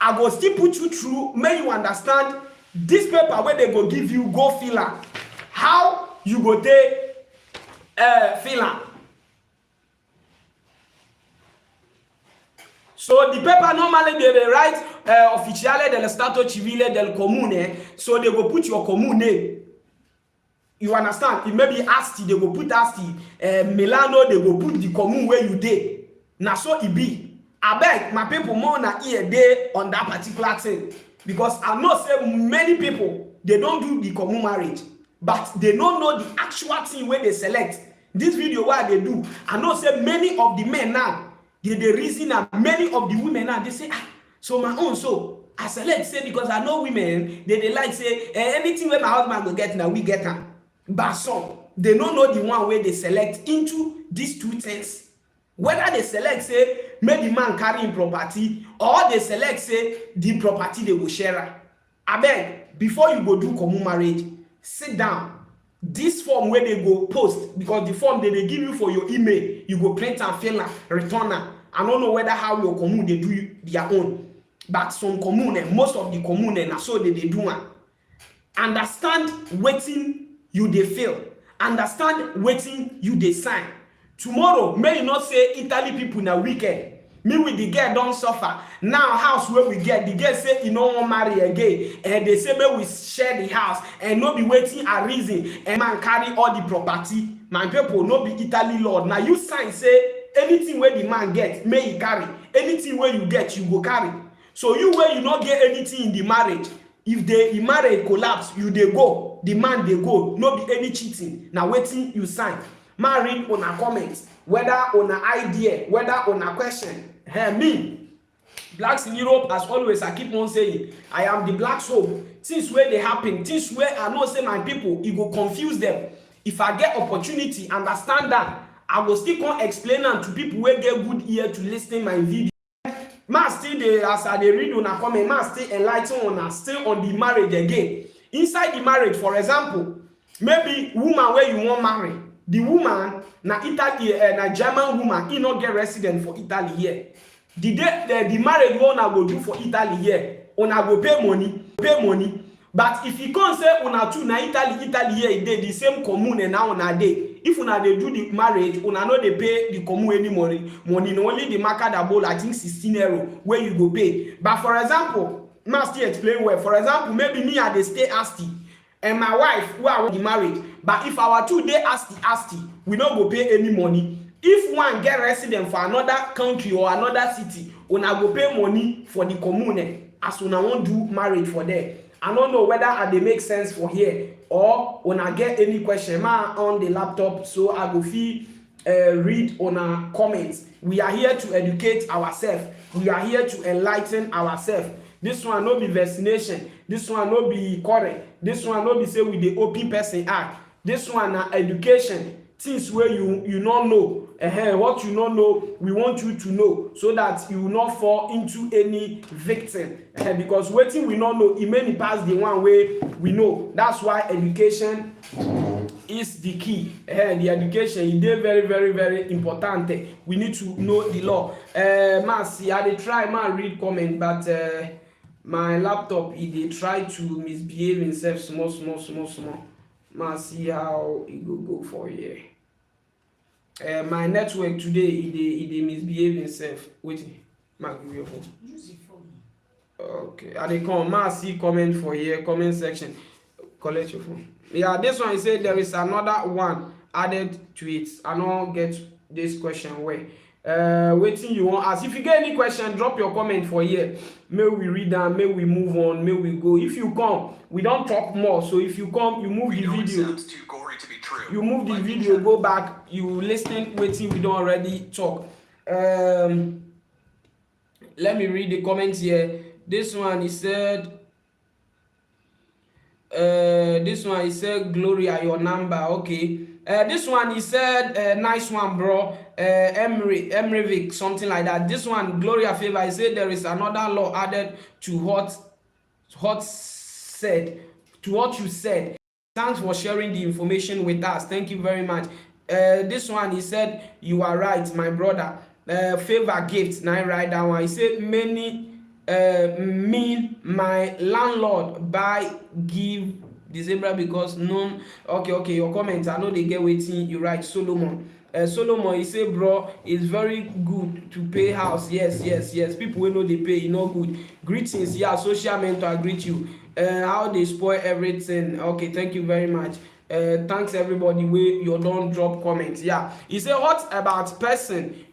I go still put you through, make you understand this paper where they go give you, go fill am. How you go take fill am. So the paper normally they write ufficiale dello Stato Civile del Comune, so they go put your comune. You understand? It may be Asti, they go put Asti. Milano, they go put the commune where you dey. Na so it be. I beg my people more na ear day on that particular thing. Because I know say many people, they don't do the commune marriage. But they don't know the actual thing where they select. This video why they do. I know say many of the men now, they reason and many of the women now, they say, so my own, so I select, say, because I know women, they like, say, anything where my husband will get, now we get them. But some, they don't know the one where they select into these two things. Whether they select, say, maybe man carrying property, or they select, say, the property they will share. I beg, before you go do common marriage, sit down. This form where they go post, because the form they give you for your email, you go print and fill and return am. I don't know whether how your commune they do their own, but some commune, most of the commune, na so they do am. Understand wetin you dey feel. Understand wetin you dey sign. Tomorrow, may you not say Italy people na wicked. Me with the girl don't suffer. Now house where we get, the girl say you no wan marry again, and they say may we share the house and no be waiting a reason and man carry all the property. My people no be Italy lord. Now you sign say anything where the man get, may he carry. Anything where you get, you go carry. So you where you not get anything in the marriage, if the marriage collapse, you they go, the man they go, no be any cheating. Now waiting you sign. Man read on a comments, whether on an idea, whether on a question. Hey, me, blacks in Europe, as always, I keep on saying, I am the black soap. Things where they happen, things where I know say my people, it will confuse them. If I get opportunity, understand that, I will still come explain them to people where get good ear to listen my video. Man still they, as I read on a comment, man still enlighten on still on the marriage again. Inside the marriage, for example, maybe woman where you want marry, the woman na Italy, na German woman, he not get resident for Italy here. The day the marriage one I go do for Italy here, una go pay money. But if you can't say una two na Italy here, they the same commune and now una day. If una they do the marriage, una know they pay the commune any money. No only the market about I think 16 euro where you go pay. But for example, must explain where. For example, maybe me I they stay Asti. And my wife, who I want the marriage, but if our 2 day asti, we don't go pay any money. If one get resident for another country or another city, una go pay money for the commune as una won't do marriage for there. I don't know whether they make sense for here or una get any question on the laptop, so I go feel read on our comments. We are here to educate ourselves. We are here to enlighten ourselves. This one no be vaccination. This one no be correct. This one no be say with the open person act. This one na education. things where you not know, what you not know, we want you to know, so that you will not fall into any victim, because wetin we not know, e many pass the one way we know. That's why education is the key. The education is very, very, very important. We need to know the law. Man, see, I dey try man read comment, but my laptop dey try to misbehave himself small. Man, see how e go for here. My network today e dey misbehave himself. Wait, man, give me your phone. Use the phone. Okay, I dey come. Man, see comment for here, comment section. Collect your phone. Yeah, this one, he said there is another one added to it. I don't get this question where. Waiting you want ask. If you get any question, drop your comment for here. May we read them, may we move on, may we go. If you come, we don't talk more. So if you come, you move the video. Sounds too gory to be true. You move the video, go back, you listen, waiting, we don't already talk. Let me read the comments here. This one, he said, Gloria, your number. Okay. This one, he said, nice one, bro. Emrivic, something like that. This one, Gloria Favor, he said there is another law added to what you said. Thanks for sharing the information with us. Thank you very much. This one, he said, you are right, my brother. Favor gifts. Now I write that one. He said many mean my landlord buy give December because none. Okay, your comments, I know they get waiting. You write Solomon. Solomon, he say, bro, it's very good to pay house. Yes. People will know they pay, you know, good. Greetings, yeah, social mentor, greet you. How they spoil everything. Okay, thank you very much. Thanks everybody. You don't drop comments. Yeah, he say, what about person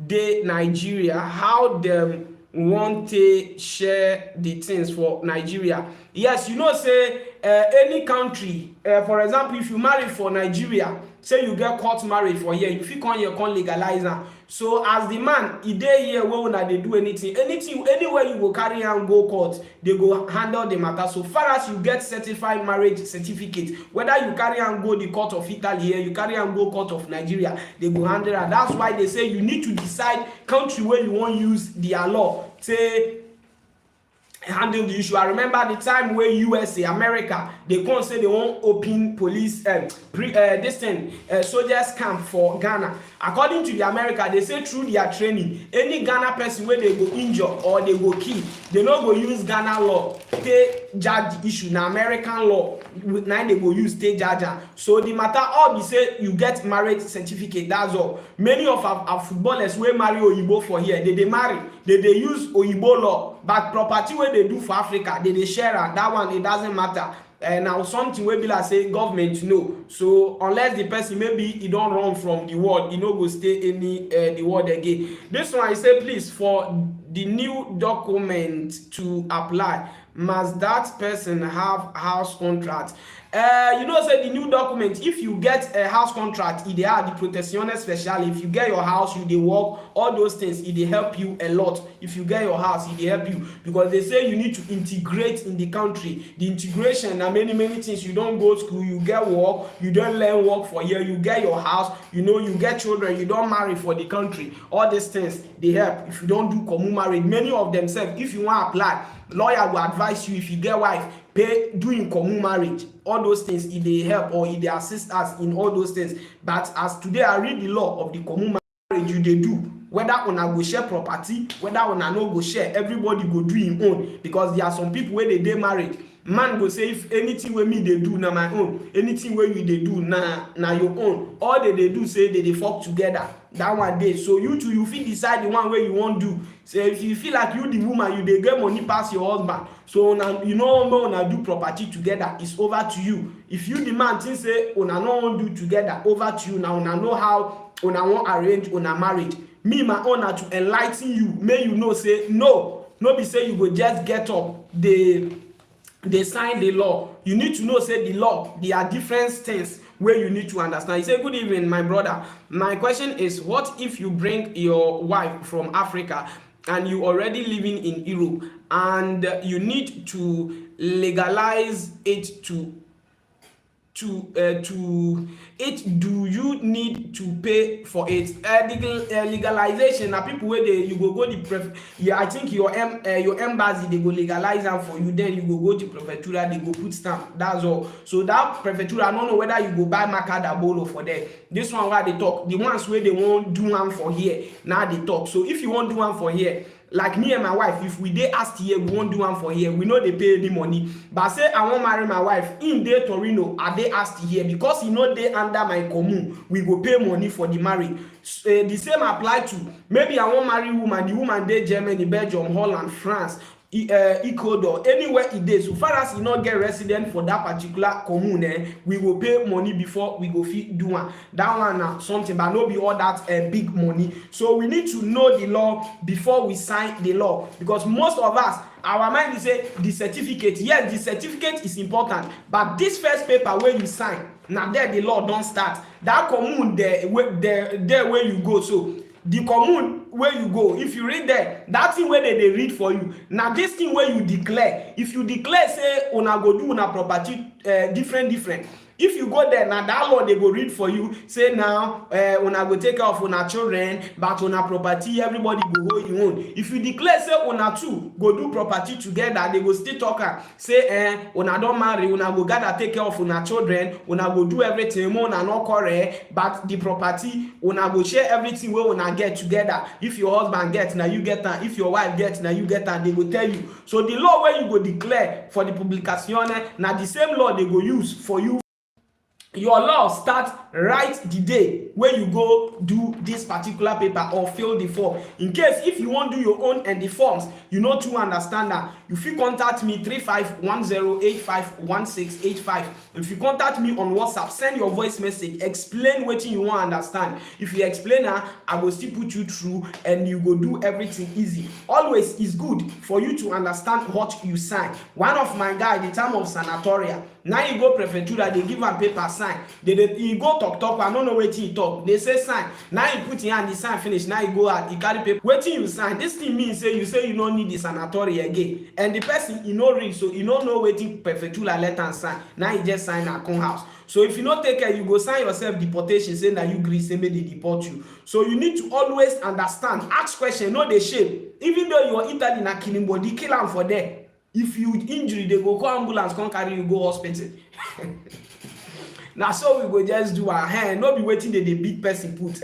de Nigeria? How them want to share the things for Nigeria? Yes, you know, say any country, for example, if you marry for Nigeria, say you get court marriage for here, if you come here, come legalize am. So as the man, e dey here wey una dey do anything, anywhere you go carry am go court, they go handle the matter. So far as you get certified marriage certificate, whether you carry am go the court of Italy here, you carry am go court of Nigeria, they go handle am. That's why they say you need to decide country where you wan use their law. Say handle the issue. I remember the time where USA, America, they come say they won't open police soldiers camp for Ghana. According to the America, they say through their training, any Ghana person where they go injure or they go kill, they not go use Ghana law take judge the issue. Now American law, now they go use take judge. So the matter all be say you get marriage certificate. That's all. Many of our footballers wey marry Oyibo for here, they marry, they use Oyibo law, but property where they do for Africa, they share am. That one, it doesn't matter. Now something wey be like say government no. So unless the person maybe he don't run from the world, he no go stay in the world again. This one I say, please, for the new document to apply, must that person have house contract? You know, say the new document, if you get a house contract, they are the protection special. If you get your house, you dey work, all those things, they help you a lot. If you get your house, they help you, because they say you need to integrate in the country. The integration and many things. You don't go to school, you get work, you don't learn work for here, you get your house, you know, you get children, you don't marry for the country. All these things, they help. If you don't do common marriage, many of themselves, if you want to apply, lawyer will advise you, if you get wife, pay doing common marriage. All those things, if they help or if they assist us in all those things. But as today I read the law of the common marriage, you they do, whether una go share property, whether una no go share, everybody go do him own. Because there are some people where they married, man go say, if anything where me they do na my own, anything where you they do na your own. All they do say they fuck together. That one day. So you too, you feel decide the one where you want do. So if you feel like you the woman, you they get money past your husband. So now you know when do property together, it's over to you. If you the man think say una no want do together, over to you. Now una know how una want arrange una marriage. Me my honor to enlighten you, may you know say no be say you go just get up. They sign the law. You need to know say the law, there are different things where you need to understand. You say, good evening, my brother. My question is, what if you bring your wife from Africa and you already living in Europe and you need to legalize it to to it, do you need to pay for it? Legalization na people wey dey you go the yeah, I think your embassy they go legalize am for you, then you go to prefectura, they go put stamp, that's all. So that prefectura, I don't know whether you go buy macadabolo for them. This one where they talk, the ones where they won't do one for here, now they talk. So if you won't do one for here, like me and my wife, if we dey asked here, we won't do one for here, we know they pay any money. But say I won't marry my wife in dey Torino, are they asked here, because you know they under my commune, we go pay money for the marriage. The same apply to maybe I won't marry woman, the woman dey Germany, Belgium, Holland, France, Ecuador, anywhere it is. So far as you not get resident for that particular commune, we will pay money before we go fit do one. That one something, but no be all that big money. So we need to know the law before we sign the law, because most of us, our mind is say the certificate. Yes, the certificate is important, but this first paper where you sign, now there the law don't start. That commune there where you go. So the commune where you go, if you read there, that thing where they read for you. Now this thing where you declare, if you declare say una go do una property different. If you go there, now that law they go read for you, say now una go take care of una children, but una property everybody go hold you own. If you declare say una two go do property together, they go still talk say una don't marry, una go gather take care of una children, una go do everything, una not correct, but the property una go share everything where una get together. If your husband gets, now you get that. If your wife gets, now you get that. They go tell you. So the law where you go declare for the publication, now the same law they go use for you. Your law start right the day where you go do this particular paper or fill the form. In case if you want to do your own and the forms, you know to understand that, you fit contact me 3510851685. If you contact me on WhatsApp, send your voice message, explain what you want to understand. If you explain that, I will still put you through and you go do everything easy. Always is good for you to understand what you sign. One of my guy, the time of sanatoria, now you go prefectura, they give a paper sign. He go talk, I don't know what he talk. They say sign. Now you put your hand, the sign finish. Now you go out, you carry paper. Waiting you sign. This thing means say you don't need the sanatoria again. And the person you know read, so you don't know waiting prefectura let and sign. Now you just sign at con house. So if you not take care, you go sign yourself deportation, saying that you agree, say may they deport you. So you need to always understand, ask question, no they shame. Even though you are Italy na killing body, kill them for there. If you injury, they go call ambulance, come carry you go hospital. Now so we go just do our hand, not be waiting that the big person put.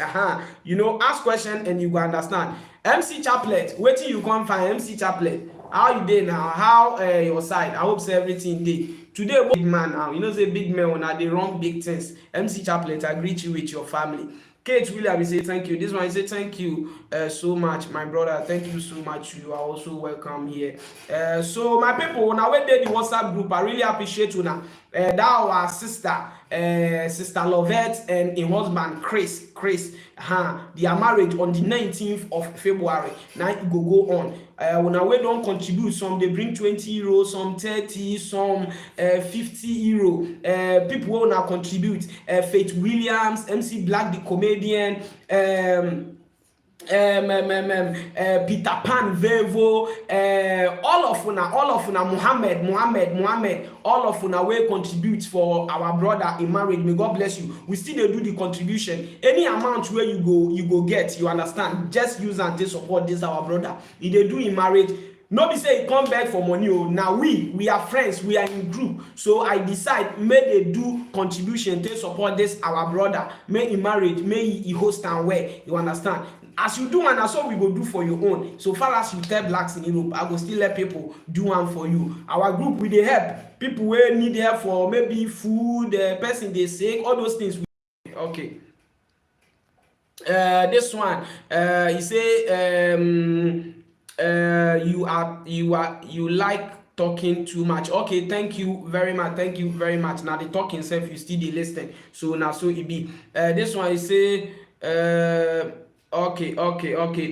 You know, ask question and you go understand. MC Chaplet, waiting you come find MC Chaplet. How you dey now? How your side? I hope say everything dey. Today big man now. You know say big man when they run big things. MC Chaplet, I greet you with your family. Kate William say thank you. This one say thank you so much, my brother. Thank you so much. You are also welcome here. So my people, now when they the WhatsApp group, I really appreciate you now. That our sister, Sister Lovette and a husband Chris. They are married on the 19th of February. Now it go on. When we don't contribute, some they bring 20 euros, some 30, some 50 euro. People will now contribute. Faith Williams, MC Black the comedian, Peter Pan Vevo, all of una Muhammad, all of una will contribute for our brother in marriage. May God bless you. We still do the contribution. Any amount where you go get, you understand. Just use and to support this our brother. If they do in marriage, nobody say come back for money. Now we are friends, we are in group. So I decide may they do contribution to support this our brother. May in marriage, may he host and where you understand. As you do, and that's what we go do for your own. So far as you tell blacks in Europe, I will still let people do one for you. Our group, we they help people who need help for maybe food, person they sick, all those things. Okay. This one, he say, you like talking too much. Okay, thank you very much. Now the talking self, you still the listen. So now so it be. This one, he say, Okay.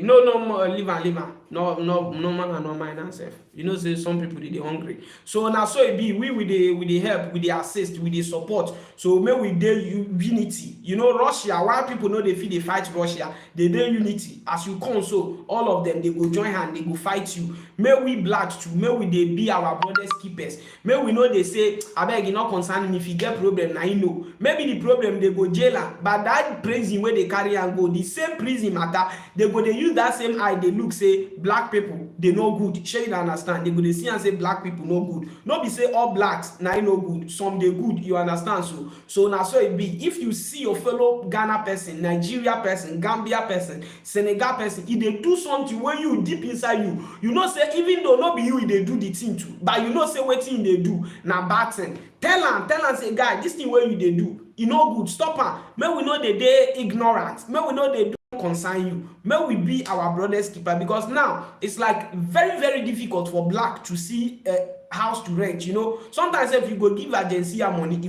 No, leave am. No man and no mine and sef. You know say some people dey hungry. So na so e be. We dey help, we dey assist, we dey support. So make we dey unity. You know Russia, why people no dey fit dey fight Russia, they dey unity. As you come so, all of them dey go join hand, they go fight you. Make we black too, make we dey be our brothers keepers. Make we no dey say abeg e no concern me, if you get problem na you know. Maybe the problem dey go jail am, but that prison wey dey carry am go, the same prison matter, they go dey use that same eye dey look say black people dey no good. Shey you understand? They go dey see am say black people no good. No be say all blacks na no good, some dey good, you understand? So na so e be. If you see your fellow Ghana person, Nigeria person, Gambia person, Senegal person, e dey do something wey you deep inside you know say even though no be you e dey do the thing too, but you know say wetin e dey do na bad thing. Tell am say guy, this thing wey you dey do e no good, stop am. Make we no dey ignorant, make we no dey do concern you. May we be our brother's keeper, because now it's like very difficult for black to see a house to rent. You know, sometimes if you go give agency money,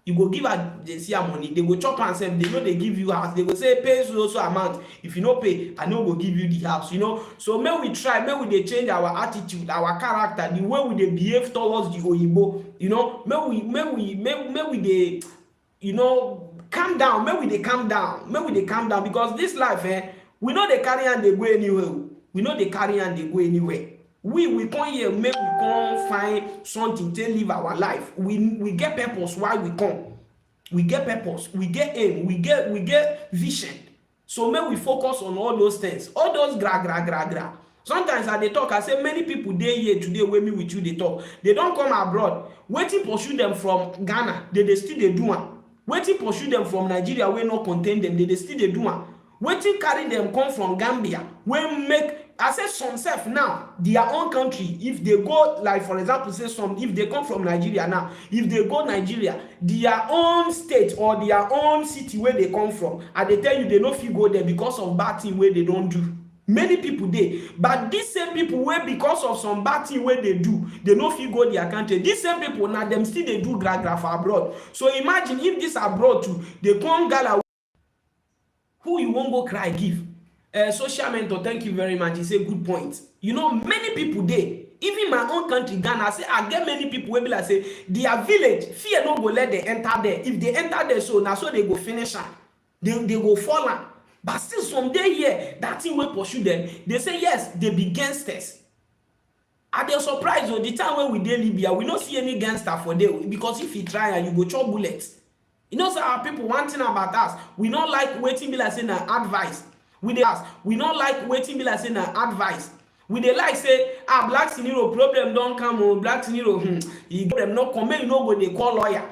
you go give agency money, they go chop and say they know they give you house, they go say pay so amount, if you no pay I no go give you the house. You know, so may we try, may we dey change our attitude, our character, the way we dey behave towards the oyibo. You know, may we dey, you know, calm down. Make we dey calm down, because this life we know dey carry and they go anywhere. We come here, make we come find something to live our life. We get purpose why we come. We get purpose, we get aim, we get vision. So make we focus on all those things, all those gra. Sometimes I dey talk, I say many people dey here today wey me with you dey talk, they don come abroad. Wetin pursue them from Ghana, they still dey do am. Wetin pursue them from Nigeria wey no contain them, they still dey do am. Wetin carry them come from Gambia wey make, I say some sef now their own country, if they go, like for example say some, if they come from Nigeria now, if they go Nigeria, their own state or their own city where they come from, and they tell you they no fit go there because of bad thing wey they don do. Many people dey, but these same people wey because of some bad thing wey they do, they no fit go their country. These same people now them still dey do gra for abroad. So imagine if this abroad too, they come gala, who you won't go cry give? Social mentor, thank you very much. It's a good point. You know, many people dey, even my own country Ghana, I say I get many people wey be like say their village fear no go let them enter there. If they enter there, so now so they go finish am, they go fall am. But still some day here, that thing will pursue them. They say yes, they be gangsters. Are they surprised? The time when we dey Libya, we don't see any gangster for there, because if you try and you go chop bullets. You know, so our people, one thing about us, we don't like waiting be like saying advice. We don't like waiting be like saying advice. We dey like say, black scenario problem don't come on, black scenario, you go them not come, may you no go they call lawyer,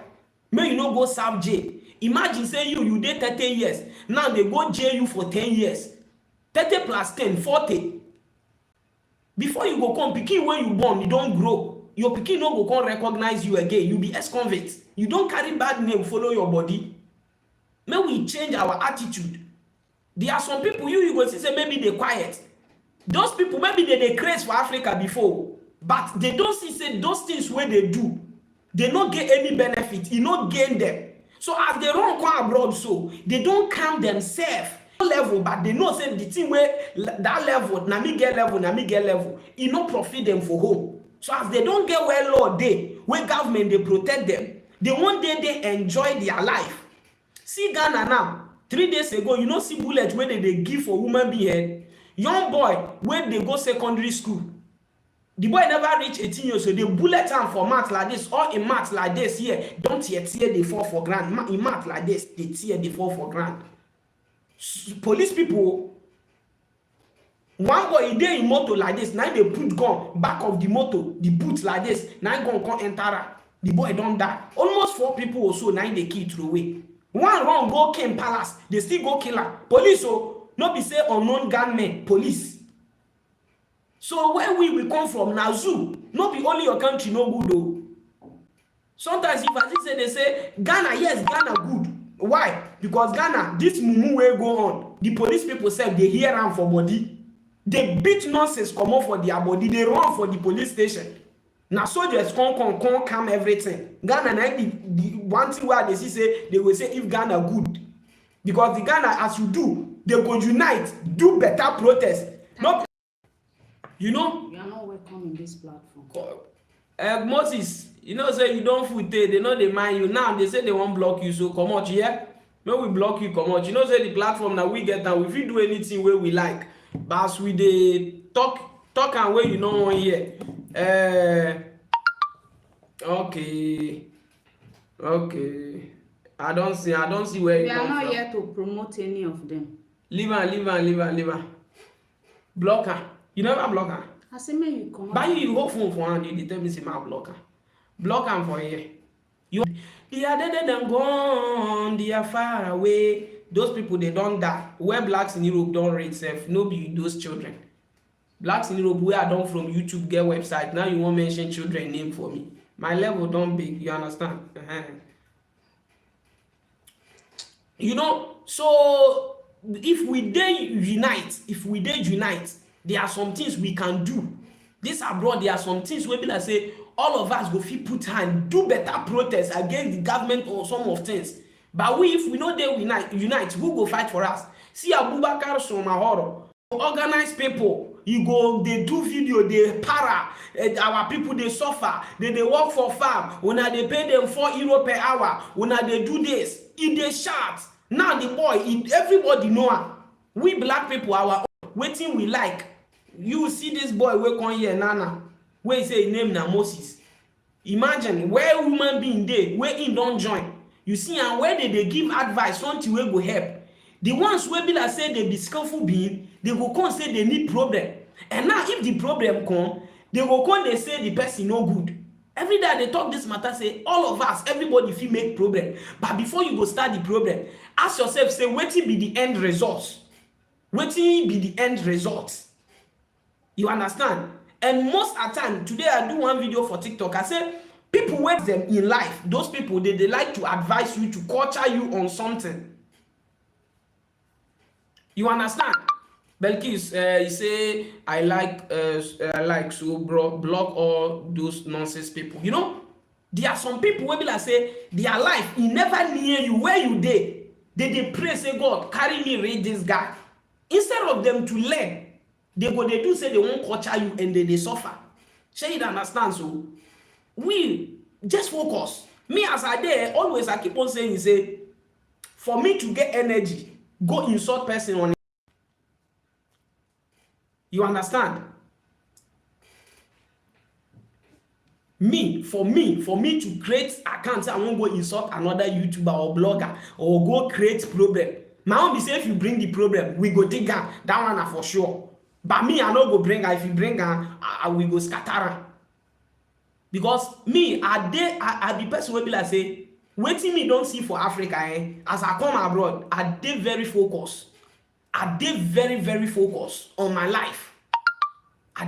may you no go serve jail. Imagine say you dey 30 years, now they go jail you for 10 years. 30 plus 10, 40. Before you go come, pikin when you born, you don't grow. Your pikin no go come recognize you again. You be ex-convict. You don't carry bad name, follow your body. May we change our attitude. There are some people you go see say maybe they quiet. Those people maybe they craze for Africa before, but they don't see say those things where they do, they not get any benefit, you not gain them. So as they run come abroad, so they don't calm themselves level, but they know say the thing where that level, na me get level, it no profit them for home. So as they don't get well law day, where government they protect them, they one day they enjoy their life. See Ghana now, 3 days ago, you know see bullet where they give for woman be head. Young boy, when they go secondary school, the boy never reach 18 years, so they bullet him for math like this, or in math like this here. Don't yet tear they fall for grand. In math like this, they tear they fall for grand. Police people, one boy he dey in motor like this, now they put gun back of the motor, the boot like this, now gun come enter. The boy don't die. Almost 4 people or so, now they kill through away. One run go King Palace, they still go kill her. Police, oh, not be say unknown gunmen, police. So where we come from now, zoo, not be only your country no good though. Sometimes if I say they say Ghana, yes, Ghana good. Why? Because Ghana, this mumu way go on. The police people say they hear them for body. They beat nonsense come up for their body. They run for the police station. Now soldiers come everything. Ghana, the one thing where they say they will say if Ghana good. Because the Ghana, as you do, they go unite, do better protest. No, you know. You are not welcome in this platform. Moses, you know, say you don't food they know they mind you. Now they say they won't block you, so come out here. No, we block you, come out. You know, say the platform that we get now, if we do anything where we like, but as we they talk and where you know one here. Okay. I don't see where we you come from. We are not here to promote any of them. Leave her. Block her. You never block her. I say, may you come. But you go phone for hand, you tell me say my block her. Block her for here. They are dead and gone, they are far away. Those people, they don't die. Where blacks in Europe don't rate self, no be those children. Blacks in Europe, where I don't from YouTube get website. Now you won't mention children name for me. My level don't big, you understand? You know, so if we did unite, there are some things we can do. This abroad, there are some things where people say all of us go fit put hand, do better protest against the government or some of things. But if we know they unite, who go fight for us? See Abubakar Somahoro, organize people. You go, they do video, they para, our people they suffer, they work for farm. When they pay them €4 per hour, when they do this, if they shout. Now the boy, everybody know we black people, our waiting we like. You see this boy we come here, Nana, where say his name na Moses. Imagine where human being dey, where he don't join. You see, and where they give advice, something will go help. The ones where be like say they be skillful being, they go come say they need problem. And now if the problem come, they go come they say the person no good. Every day they talk this matter, say all of us, everybody feel make problem. But before you go start the problem, ask yourself, say, what will be the end results? What will be the end results? You understand? And most of the time, today I do one video for TikTok. I say, people with them in life, those people, they like to advise you, to culture you on something. You understand? Belkis, you say, I like so block all those nonsense people. You know, there are some people where be like say, their life, he never near you, where you dey. They pray, say, God, carry me, read this guy. Instead of them to learn, they do say they won't culture you and they suffer. Shey you understand? So, we just focus. Me as I dey, always I keep on saying, say, for me to get energy, go insult person on it. You understand? For me to create accounts, I won't go insult another YouTuber or blogger or go create problem. My own be say if you bring the problem, we go dig am. That one for sure. But me, I no go bring her. If you bring her, we go scatter her. Because me, I the person will be like say, waiting me don't see for Africa. As I come abroad, I dey very focused. I dey very, very focused on my life. As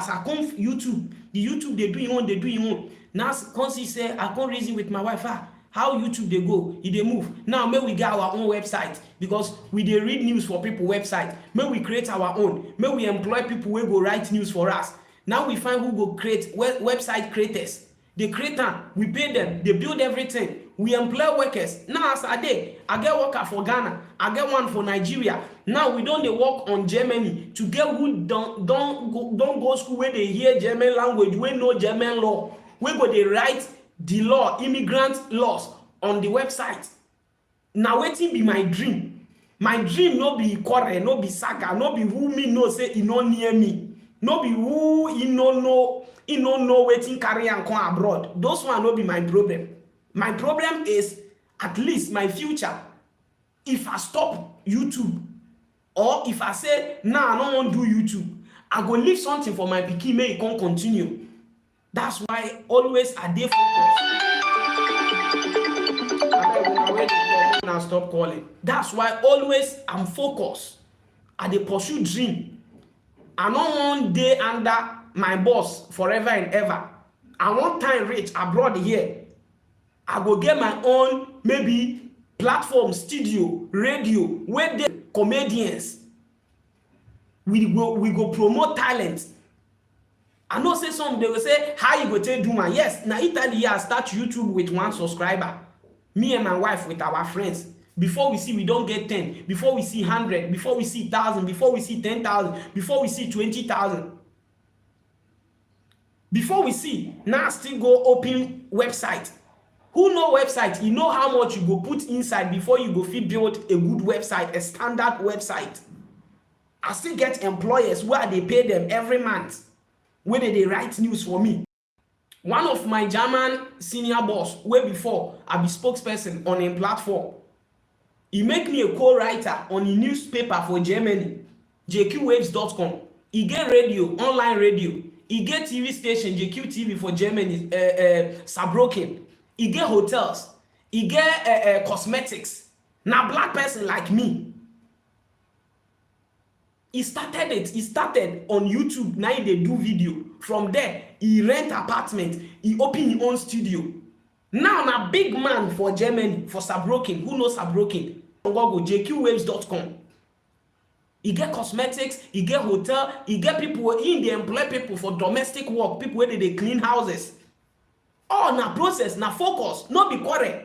I come YouTube, the YouTube they do it on. Now Consi say I can't reason with my wife. How YouTube they go, they move. Now may we get our own website because we they read news for people website. May we create our own. May we employ people who go write news for us. Now we find who go create website creators. They create them, we pay them, they build everything. We employ workers. Now as I get worker for Ghana, I get one for Nigeria. Now we don't work on Germany to get who don't go school where they hear German language, we know German law. We go they write the law, immigrant laws on the website. Now waiting be my dream. My dream no be quarrel, no be saga, no be who me know say he no near me. No be who he no know waiting carry and come abroad. Those one no be my problem. My problem is at least my future. If I stop YouTube or if I say nah, I don't want to do YouTube, I go leave something for my pikin may it can't continue. That's why always I dey focused. Now stop calling. That's why always I'm focused. I dey pursue dream. I don't want day under my boss forever and ever. I want time rich abroad here. I go get my own maybe platform, studio, radio, where they comedians. We go promote talent. I know say some they will say how you go take do man. Yes, now Italy I start YouTube with 1 subscriber. Me and my wife with our friends. Before we see, we don't get 10. Before we see 100. Before we see 1,000. Before we see 10,000. Before we see 20,000. Before we see, now still go open website. Who know website? You know how much you go put inside before you go fit build a good website, a standard website. I still get employers where they pay them every month when they write news for me. One of my German senior boss, way before I be spokesperson on a platform, he make me a co-writer on a newspaper for Germany, jqwaves.com. He get radio, online radio. He get TV station, JQ TV for Germany, Saarbrücken. He get hotels. He get cosmetics. Now black person like me. He started it. He started on YouTube. Now they do video. From there, he rent apartment. He open his own studio. Now, na big man for Germany, for Saarbrücken. Who knows Saarbrücken? Go jqwaves.com. He get cosmetics, he get hotel, he get people in the employ people for domestic work, people where they clean houses. Oh, na process, na focus, no be quarrel.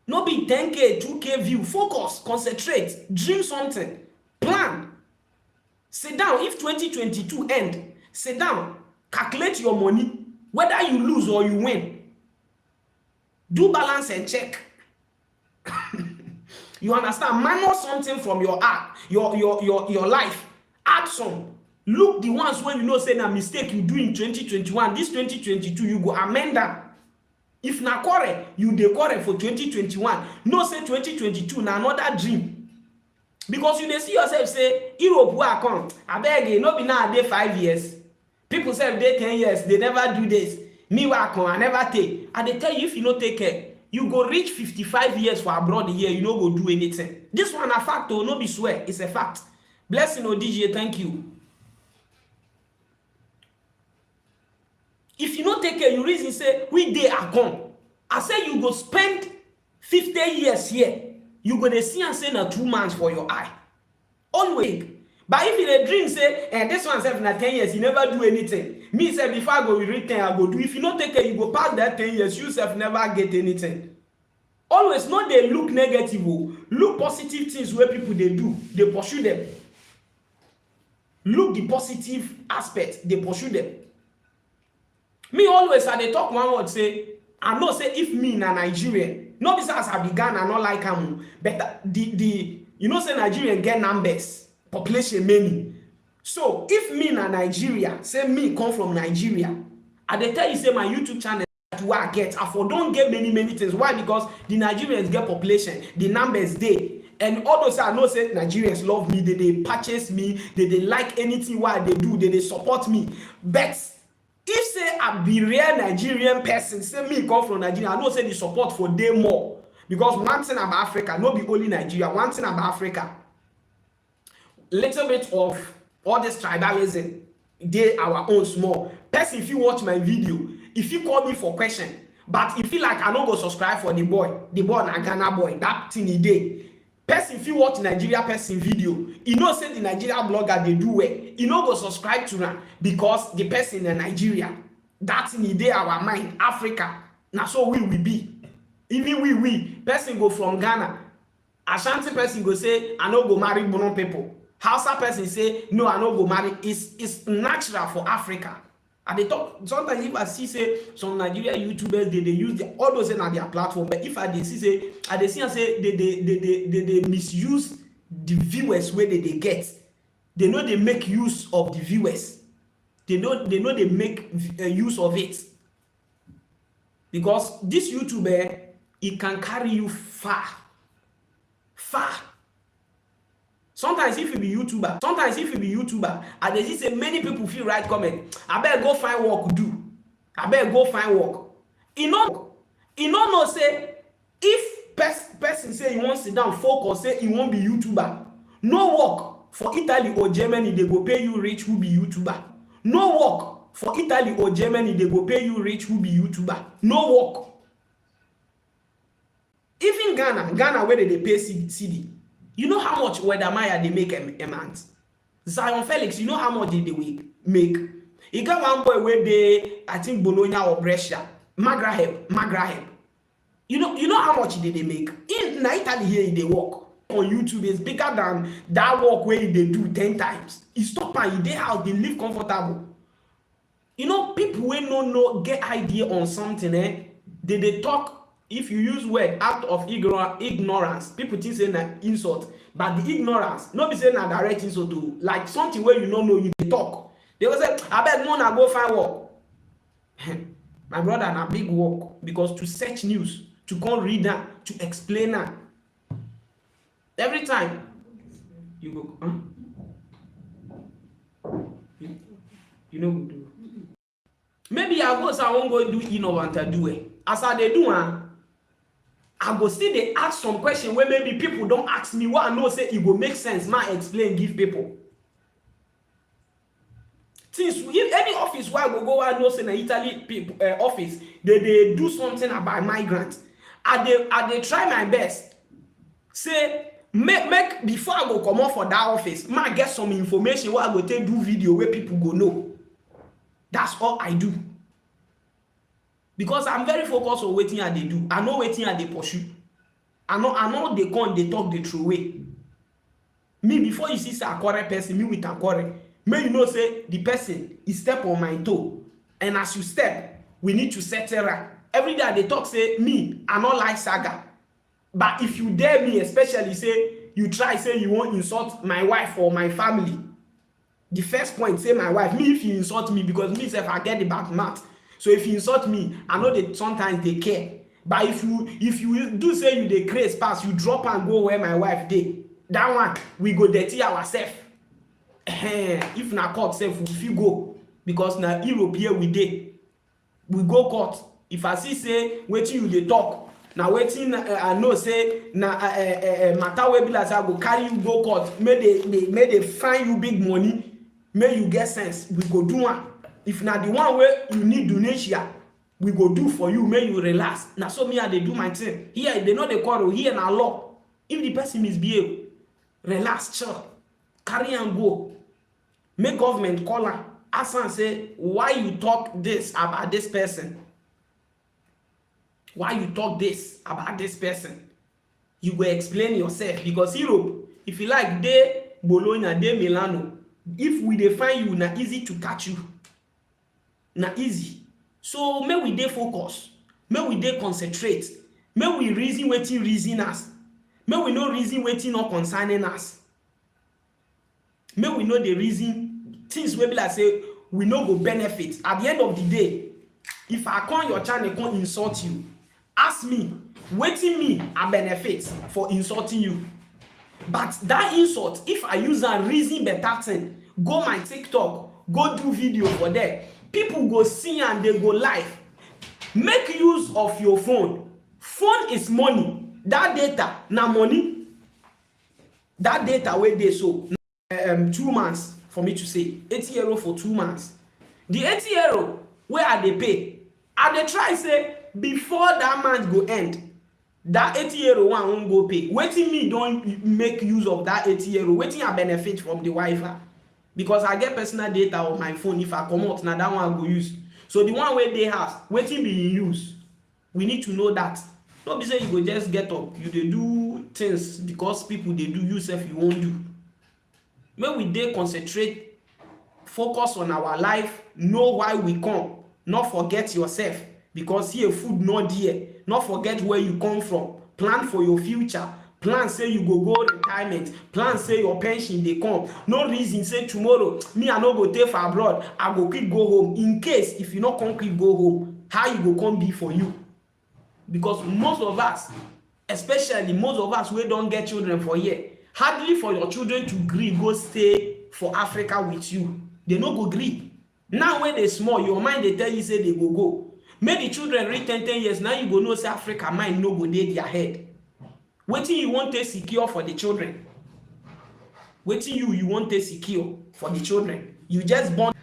No be 10K, 2K view. Focus, concentrate, dream something, plan. Sit down. If 2022 end, sit down, calculate your money, whether you lose or you win. Do balance and check. You understand? Minus something from your art, your life. Add some. Look the ones when you know say na mistake you do in 2021. This 2022 you go amend that. If na quarrel, you dey quarrel for 2021. No say 2022 na another dream. Because you dey see yourself say Europe where I come. Abeg, no be now dey 5 years. People say dey 10 years, they never do this. Me where I come, I never take. I dey tell you, if you no take care, you go reach 55 years for abroad here, you no go do anything. This one a fact, oh, no be swear, it's a fact. Blessing, oh DJ, thank you. If you no take care, you reason say, we dey are come. I say you go spend 50 years here. You go dey see and say na 2 months for your eye. Always. But if you dey dream say, this one self na 10 years, you never do anything. Me say before I go read 10, I go do. If you no take care, you go pass that 10 years, you self never get anything. Always not they look negative, look positive things where people they do, they pursue them. Look the positive aspect, they pursue them. Me always I they talk one word say, I know say if me na Nigerian, not because I began I not like am, but the you know say Nigerian get numbers, population many. So if me na Nigeria, say me come from Nigeria, I dey tell you say my YouTube channel where I get, I for don't get many things. Why? Because the Nigerians get population, the numbers they. And all those I know say Nigerians love me, they purchase me, they like anything what they do, they support me. But if say I be real Nigerian person, say me come from Nigeria, I know say the support for them more. Because one thing about Africa, not be only Nigeria, one thing about Africa, little bit of all this tribalism, they our own small. Person, if you watch my video, if you call me for question, but if you like I no go subscribe for the boy na Ghana boy, that thing he dey. Person, if you watch Nigeria person video, you know say the Nigeria blogger they do well. You no go subscribe to them because the person in Nigeria. That thing he dey our mind, Africa. Now so we will be. Even we person go from Ghana. Ashanti person go say I no go marry Bono people. Hausa person say no, I no go marry. It's natural for Africa. And they talk sometimes if I see say some Nigeria YouTubers they use the all those on their platform, but if I see say and say they misuse the viewers where they get. They know they make use of the viewers. They know they make use of it. Because this YouTuber, it can carry you far. Sometimes if you be YouTuber, and they say many people feel right comment. I better go find work do. I better go find work. You know say if person say he wants to sit down focus say he won't be YouTuber. No work for Italy or Germany they go pay you rich who be YouTuber. No work for Italy or Germany they go pay you rich who be YouTuber. No work. Even Ghana where they pay CD. You know how much Wedamaya they make a month? Zion Felix, you know how much they make? He got one boy where they, I think Bologna or Brescia, Magraheb. You know how much did they make? In Italy here, they work on YouTube is bigger than that work where they do 10 times. He stop and they house, they live comfortable. You know, people when no get idea on something, they talk. If you use word out of ignorance, people think say na insult, but the ignorance, not be saying na direct insult to like something where you don't know, you talk. They will say, I bet no na go find work. My brother, na big work because to search news, to come read that, to explain that. Every time you go, you know what do. Maybe I go say I won't go do innovant do it. As I they do, I go still they ask some question where maybe people don't ask me what I know say it will make sense. Man explain, give people. Since if any office where I go I know say in Italy people office they do something about migrants. I they try my best. Say make before I go come out for that office, man get some information where I go take do video where people go know. That's all I do. Because I'm very focused on waiting and they do. I know waiting and they pursue. I know they come, they talk the true way. Me, before you see a correct person, me with a correct, may you know say the person is step on my toe. And as you step, we need to settle right. Every day they talk say, me, I not like saga. But if you dare me, especially say, you try say you won't insult my wife or my family. The first point, say my wife, me if you insult me, because me if I get the back mat. So if you insult me, I know that sometimes they care. But if you do say you dey craze pass, you drop and go where my wife dey. That one, we go dirty ourselves. If na court self, we fit go. Because na Europe here we dey. We go court. If I see say wetin you dey talk, na wetin I know say na matter wey be like say I go carry you go court, may they fine you big money, may you get sense, we go do one. If na the one where you need donation, we go do for you, may you relax. Na so me I dey do my thing. Here they know the quarrel, here na law. If the person misbehave, relax, chill, carry and go. Make government call her, ask her and say, why you talk this about this person? Why you talk this about this person? You go explain yourself, because Europe, if you like, they Bologna, they Milano. If we dey find you, na easy to catch you. Na easy. So may we dey focus, may we dey concentrate, may we reason wetin reason us, may we no reason wetin not concerning us. May we know the reason things wey be like say we no go benefit. At the end of the day, if I come your channel come insult you, ask me wetin me I benefit for insulting you. But that insult, if I use a reason better thing, go my TikTok, go do video for there, people go see and they go live. Make use of your phone. Phone is money. That data na money. That data where they so 2 months for me to say 80 euro for 2 months. The 80 euro where are they pay? Are they try say before that month go end? That 80 euro one won't go pay. Waiting me don't make use of that 80 euro. Waiting I benefit from the Wi-Fi. Because I get personal data on my phone. If I come out, now that one I go use. So the one where they have, waiting be in use. We need to know that. Don't be saying you go just get up. You they do things because people they do yourself you won't do. When we they concentrate, focus on our life, know why we come. Not forget yourself. Because here food not there. Not forget where you come from. Plan for your future. Plan say you go retirement. Plan say your pension they come. No reason say tomorrow me I no go take for abroad. I go quick go home. In case if you not come quick go home, how you go come be for you? Because most of us, especially most of us we don't get children for here, hardly for your children to agree go stay for Africa with you. They no go agree. Now when they small, your mind they tell you say they go. Make the children reach 10 years. Now you go know say Africa mind no go dey their head. Wetin you want to secure for the children? Wetin you want to secure for the children? You just born,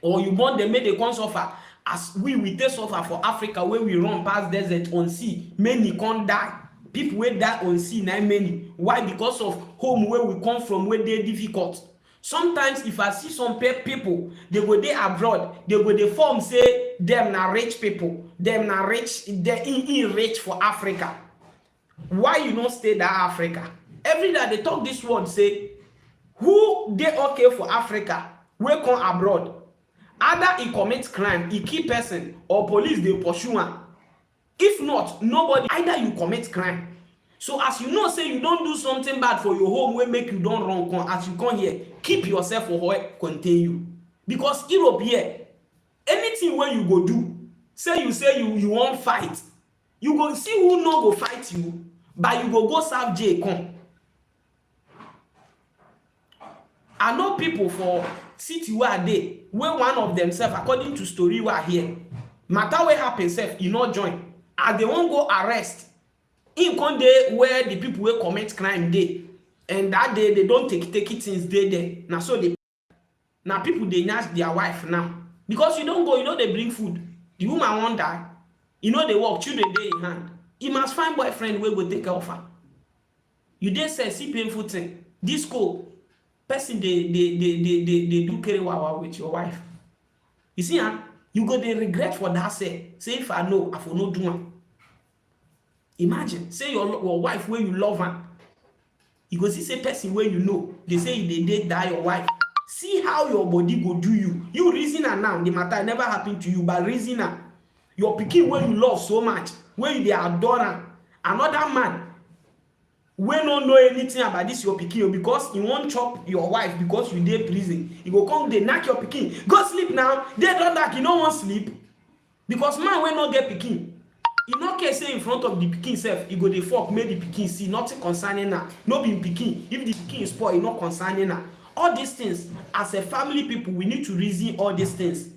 or you born them make they come suffer. As we take suffer for Africa where we run past desert on sea, many can't die. People wey die on sea, na many. Why? Because of home where we come from, where they difficult. Sometimes if I see some people, they go dey abroad, they go dey form say them na rich people, them na rich, they in rich for Africa. Why you no stay that Africa? Every day they talk this word say, who dey okay for Africa wey come abroad? Either he commit crime, he kill person, or police dey pursue am. If not, nobody. Either you commit crime. So as you know, say you don't do something bad for your home wey make you don run come, as you come here, keep yourself for where contain you. Because Europe here, anything wey you go do, say you wan fight, you go see who no go fight you, but you go serve jail come. I know people for city wey I dey, wey one of themselves, according to story wey I hear, matter wey happen sef, e no join. As they wan go arrest, in come dey where the people wey commit crime dey, and that day they don take things dey there. Na so they, na people dey nyash their wife now, because you don go, you know they bring food, the woman wan die, you know they work, children dey in hand, you must find boyfriend wey go take care of her. You dey say see painful thing, disco person dey do carry wawa with your wife. You see you go dey regret for that. Say if I know, I for no do am. Imagine say your wife wey you love am, you go see say person wey you know, they say you dey date that your wife. See how your body go do you. You reason am now, the matter never happen to you, but reason am. Your pikin wey you love so much, wey you dey adore am, another man wey no know anything about this your pikin, because he wan chop your wife because you dey prison, he go come dey knack your pikin, go sleep now, dey don knack, you no wan sleep. Because man wey no get pikin, e no care say in front of the pikin sef, e go dey fuck make the pikin see, nothing concerning am. No be pikin, if the pikin is spoil, e no concerning am. All these things, as a family people, we need to reason all these things.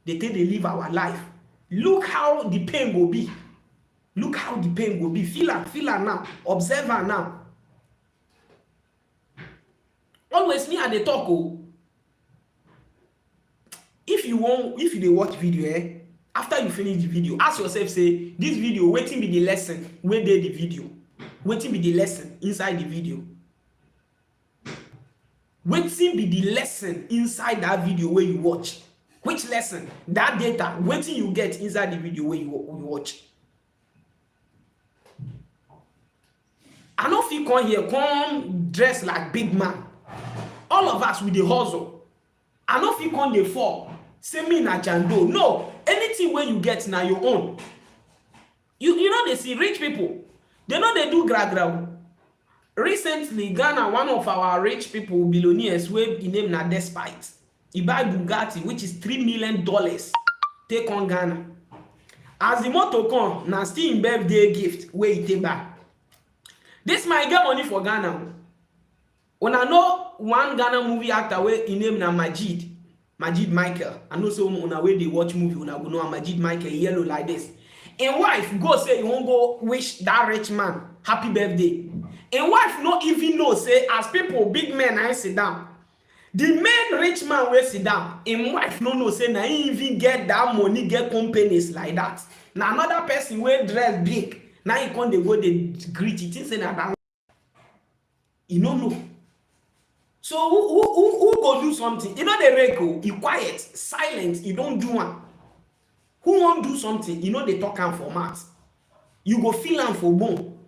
They take dey live our life. Look how the pain go be. Look how the pain go be. Feel am now. Observe am now. Always me at the talk. If you dey watch video, after you finish the video, ask yourself, say, this video, wetin be the lesson wey dey the video? Wetin be the lesson inside the video? Wetin be the lesson inside that video wey you watch? Which lesson? That data, wetin you get inside the video wey you watch? I no fit come here, come dress like big man. All of us, we dey hustle. I no fit come dey fall, say me na jando. No, anything wey you get na your own. You know they see rich people, they know they do gra. Recently, Ghana, one of our rich people, billionaires, wey his name na Despite, he buy Bugatti, which is $3 million, take on Ghana. As the motor come, na still in birthday gift wey he take back. This man get money for Ghana. When I know one Ghana movie actor wey his name na Majid Michael. I know so una wey dey watch movie, una go know Majid Michael, yellow like this. Him wife go say he won't go wish that rich man happy birthday. Him wife no even know say as people big men I sit down. The main rich man wey sit down, him wife no know say na he even get that money, get companies like that. Na another person wey dress big, now he come dey go dey greet it, think say na that. He no know. So who go do something? You know the rake, he quiet, silent, he don't do one. Who won't do something? You know they talk am for mouth. You go feel am for bone.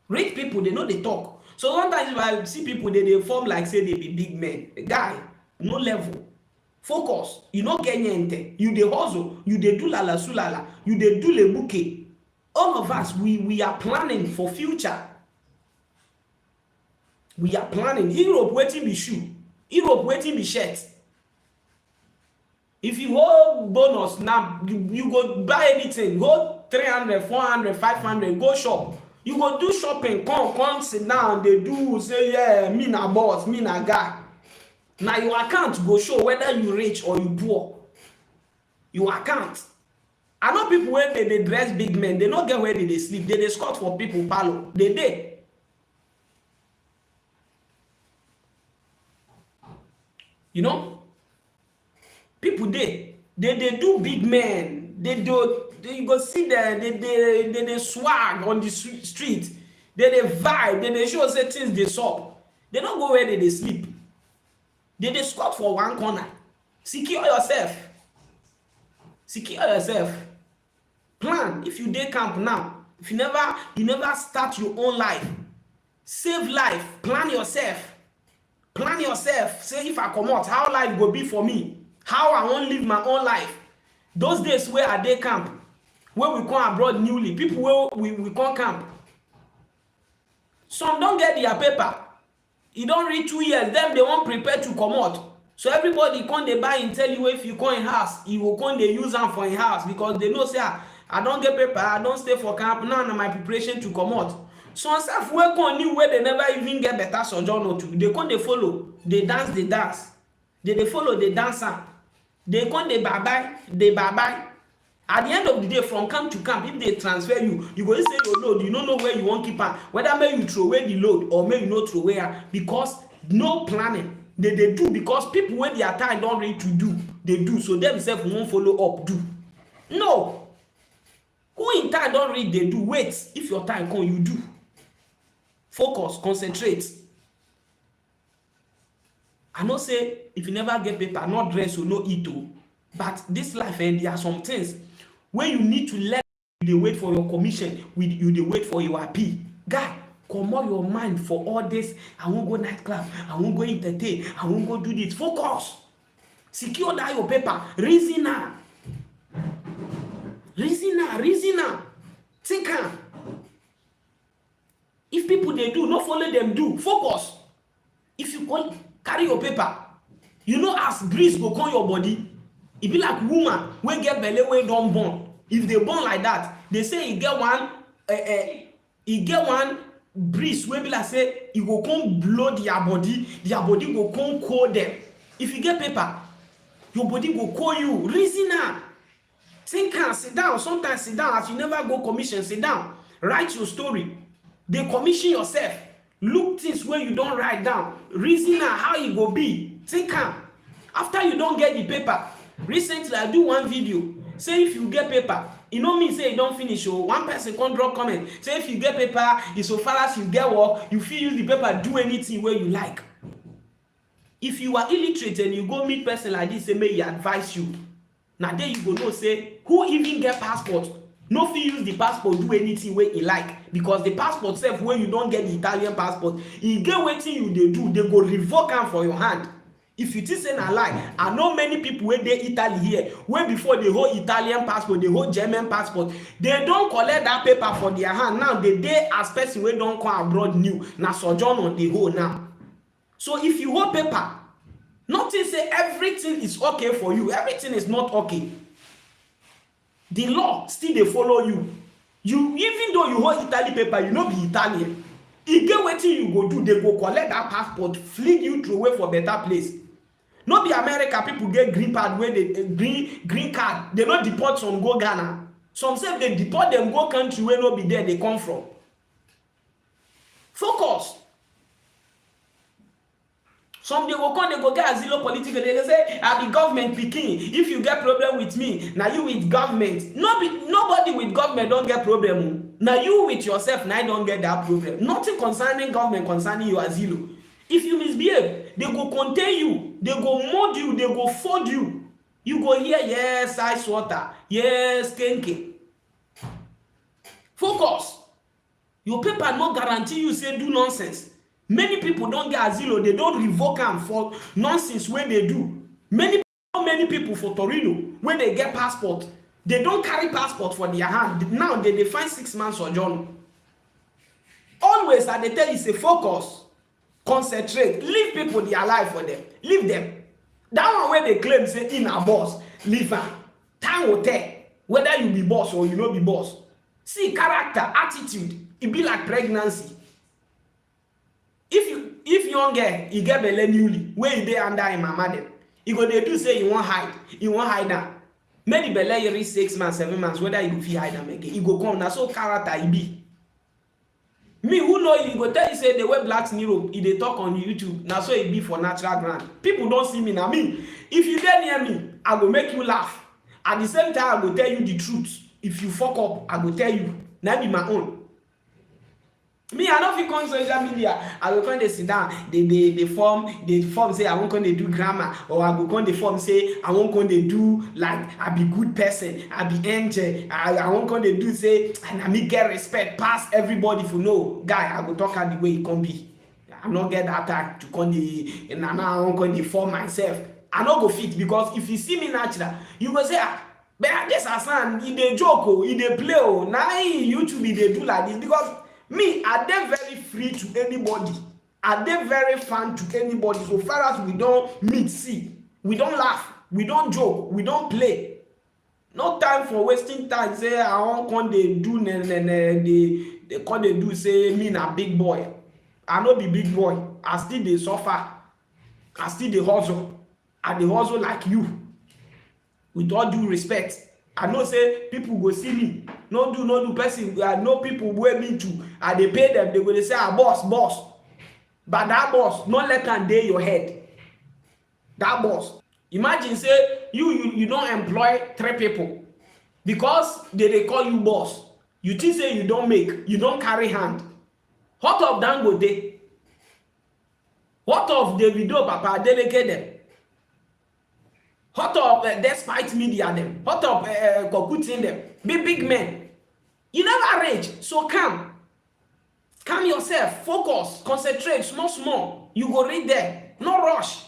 Rich people, they know they talk. So sometimes if I see people, they form like say they be big men. The guy, no level. Focus. You no get anything. You dey hustle. You dey do lala sulala. You dey do le bouquet. All of us, we are planning for future. We are planning. Europe waiting be shoe. Europe waiting be shirt. If you hold bonus now, you go buy anything. Go 300, 400, 500. Go shop. You go do shopping. Come sit down. They do say, yeah, me na boss, me na guy. Now your account go show whether you rich or you poor. Your account. I know people when they dress big men, they don't get where they sleep. They escort for people palo. They dey. You know, people they do big men. They go see them. They swag on the street. They vibe. They show say things they sup. They don't go where they sleep. They squat for one corner. Secure yourself. Secure yourself. Plan. If you dey camp now, if you never start your own life, save life. Plan yourself. Plan yourself. Say if I come out, how life go be for me? How I wan live my own life? Those days where I dey camp, where we come abroad newly, people where we come camp, some don get their paper. E don reach 2 years, dem dey wan prepare to comot. So everybody come dey buy and tell you if you come in house, you go come dey use am for in house because they know say I don get paper, I don stay for camp, now na my preparation to comot. Some sef wey come new wey they never even get better sojourn to, they come dey follow, dey dance, they dey follow, dey dance am. They come dey bye-bye. At the end of the day, from camp to camp, if they transfer you, you go say your load, you don't know where you want keep am, whether may you throw away the load or may you not throw away am, because no planning. They do because people when their time don't ready to do, they do, so themselves won't follow up, do. No. Who in time don't read, they do. Wait, if your time come, you do. Focus, concentrate. I know say if you never get paper, not dress or no eat, but this life, there are some things where you need to let you dey wait for your commission, you dey wait for your appeal. Guy, comot your mind for all this. I won't go nightclub, I won't go entertain, I won't go do this. Focus. Secure that your paper. Reason now. Think am. If people they do, not follow them do. Focus. If you carry your paper, you know as breeze go come your body. E be like woman wey get belle wey don born. If they born like that, they say e get one breeze wey be like say e go come blow their body go come cold them. If you get paper, your body go cold you. Reason am. Think am, sit down. Sometimes sit down as you never go commission. Sit down, write your story. They commission yourself. Look things where you don't write down. Reason am how e go be. Think am. After you don't get the paper. Recently, I do one video. Say if you get paper, e no mean say you don finish. One person come drop comment. Say if you get paper, so far as you get work, you fit use the paper do anything where you like. If you are illiterate and you go meet person like this, say may he advise you. Now there you go know say who even get passport, no fit use the passport do anything where he like, because the passport self when you don't get the Italian passport, e get wetin you dey do, they go revoke am for your hand. If you think say na lie, I know many people wey dey Italy here, wey before they hold Italian passport, they hold German passport, they don't collect that paper for their hand. Now they dey as person wey don come abroad new, na sojourn on the whole now. So if you hold paper, nothing say everything is okay for you. Everything is not okay. The law still dey follow you. You even though you hold Italy paper, you no be Italian. E get wetin you go do, they go collect that passport, fling you through away for better place. No be America people get green card where they green card. They not deport some go Ghana. Some say they deport them go country where no be there they come from. Focus. Some they go come, they go get asilo political. They say, I be government picking. If you get problem with me, now you with government. Nobody with government don't get problem. Now you with yourself, now don't get that problem. Nothing concerning government, concerning your asilo. If you misbehave, they go contain you, they go mold you, they go fold you. You go here, yes, ice water, yes, kenke. Focus. Your paper no guarantee you say do nonsense. Many people don't get asilo, they don't revoke them for nonsense when they do. Many people for Torino, when they get passport, they don't carry passport for their hand. Now they find 6 months sojourn. Always, as they tell you, say focus. Concentrate, leave people their life for them, leave them. That one where they claim say in a boss, leave them. Time will tell whether you be boss or you no be boss. See character, attitude, it be like pregnancy. If young girl you get belle newly, where you dey under him mama dem, you go dey do say you won't hide am. Maybe belle you reach 6 months, 7 months, whether you fit hide am again, you go come. Now so character it be. Me who know you go tell you say the way blacks in Europe, if they talk on YouTube, now so it be for natural ground. People don't see me now. Me, if you dey near me, I will make you laugh. At the same time, I will tell you the truth. If you fuck up, I will tell you. Now be my own. Me, I don't feel on social media. I go come dey sit down, they form say I won't come dey do grammar, or I go come dey form say I won't come dey do like I be good person, I be angel, I won't come dey do say and I me get respect pass everybody for no guy. I go talk am the way it can be. I not get that time to come dey and now I won't come dey form myself. I no go fit because if you see me natural, you go say but this Hassan, he dey joke oh, he dey play oh. Now YouTube he dey do like this because me, are they very free to anybody? Are they very fun to anybody? So far as we don't meet, see, we don't laugh, we don't joke, we don't play. No time for wasting time. Say I won't come they do they come they do say me na big boy. I no be big boy. I still dey suffer. I still dey hustle. I dey hustle like you. With all due respect. I know say people go see me. No do person. I know people wey me too. I dey pay them. They go dey say boss. But that boss, no let am dey your head. That boss. Imagine say you don't employ 3 people because they call you boss. You think say you don't make, you don't carry hand. What of Dangote? What of Davido Papa delegate them? What of despite media them? What of Kokutin them? Big men. You never rage, so calm yourself, focus, concentrate, small. You go read there, no rush.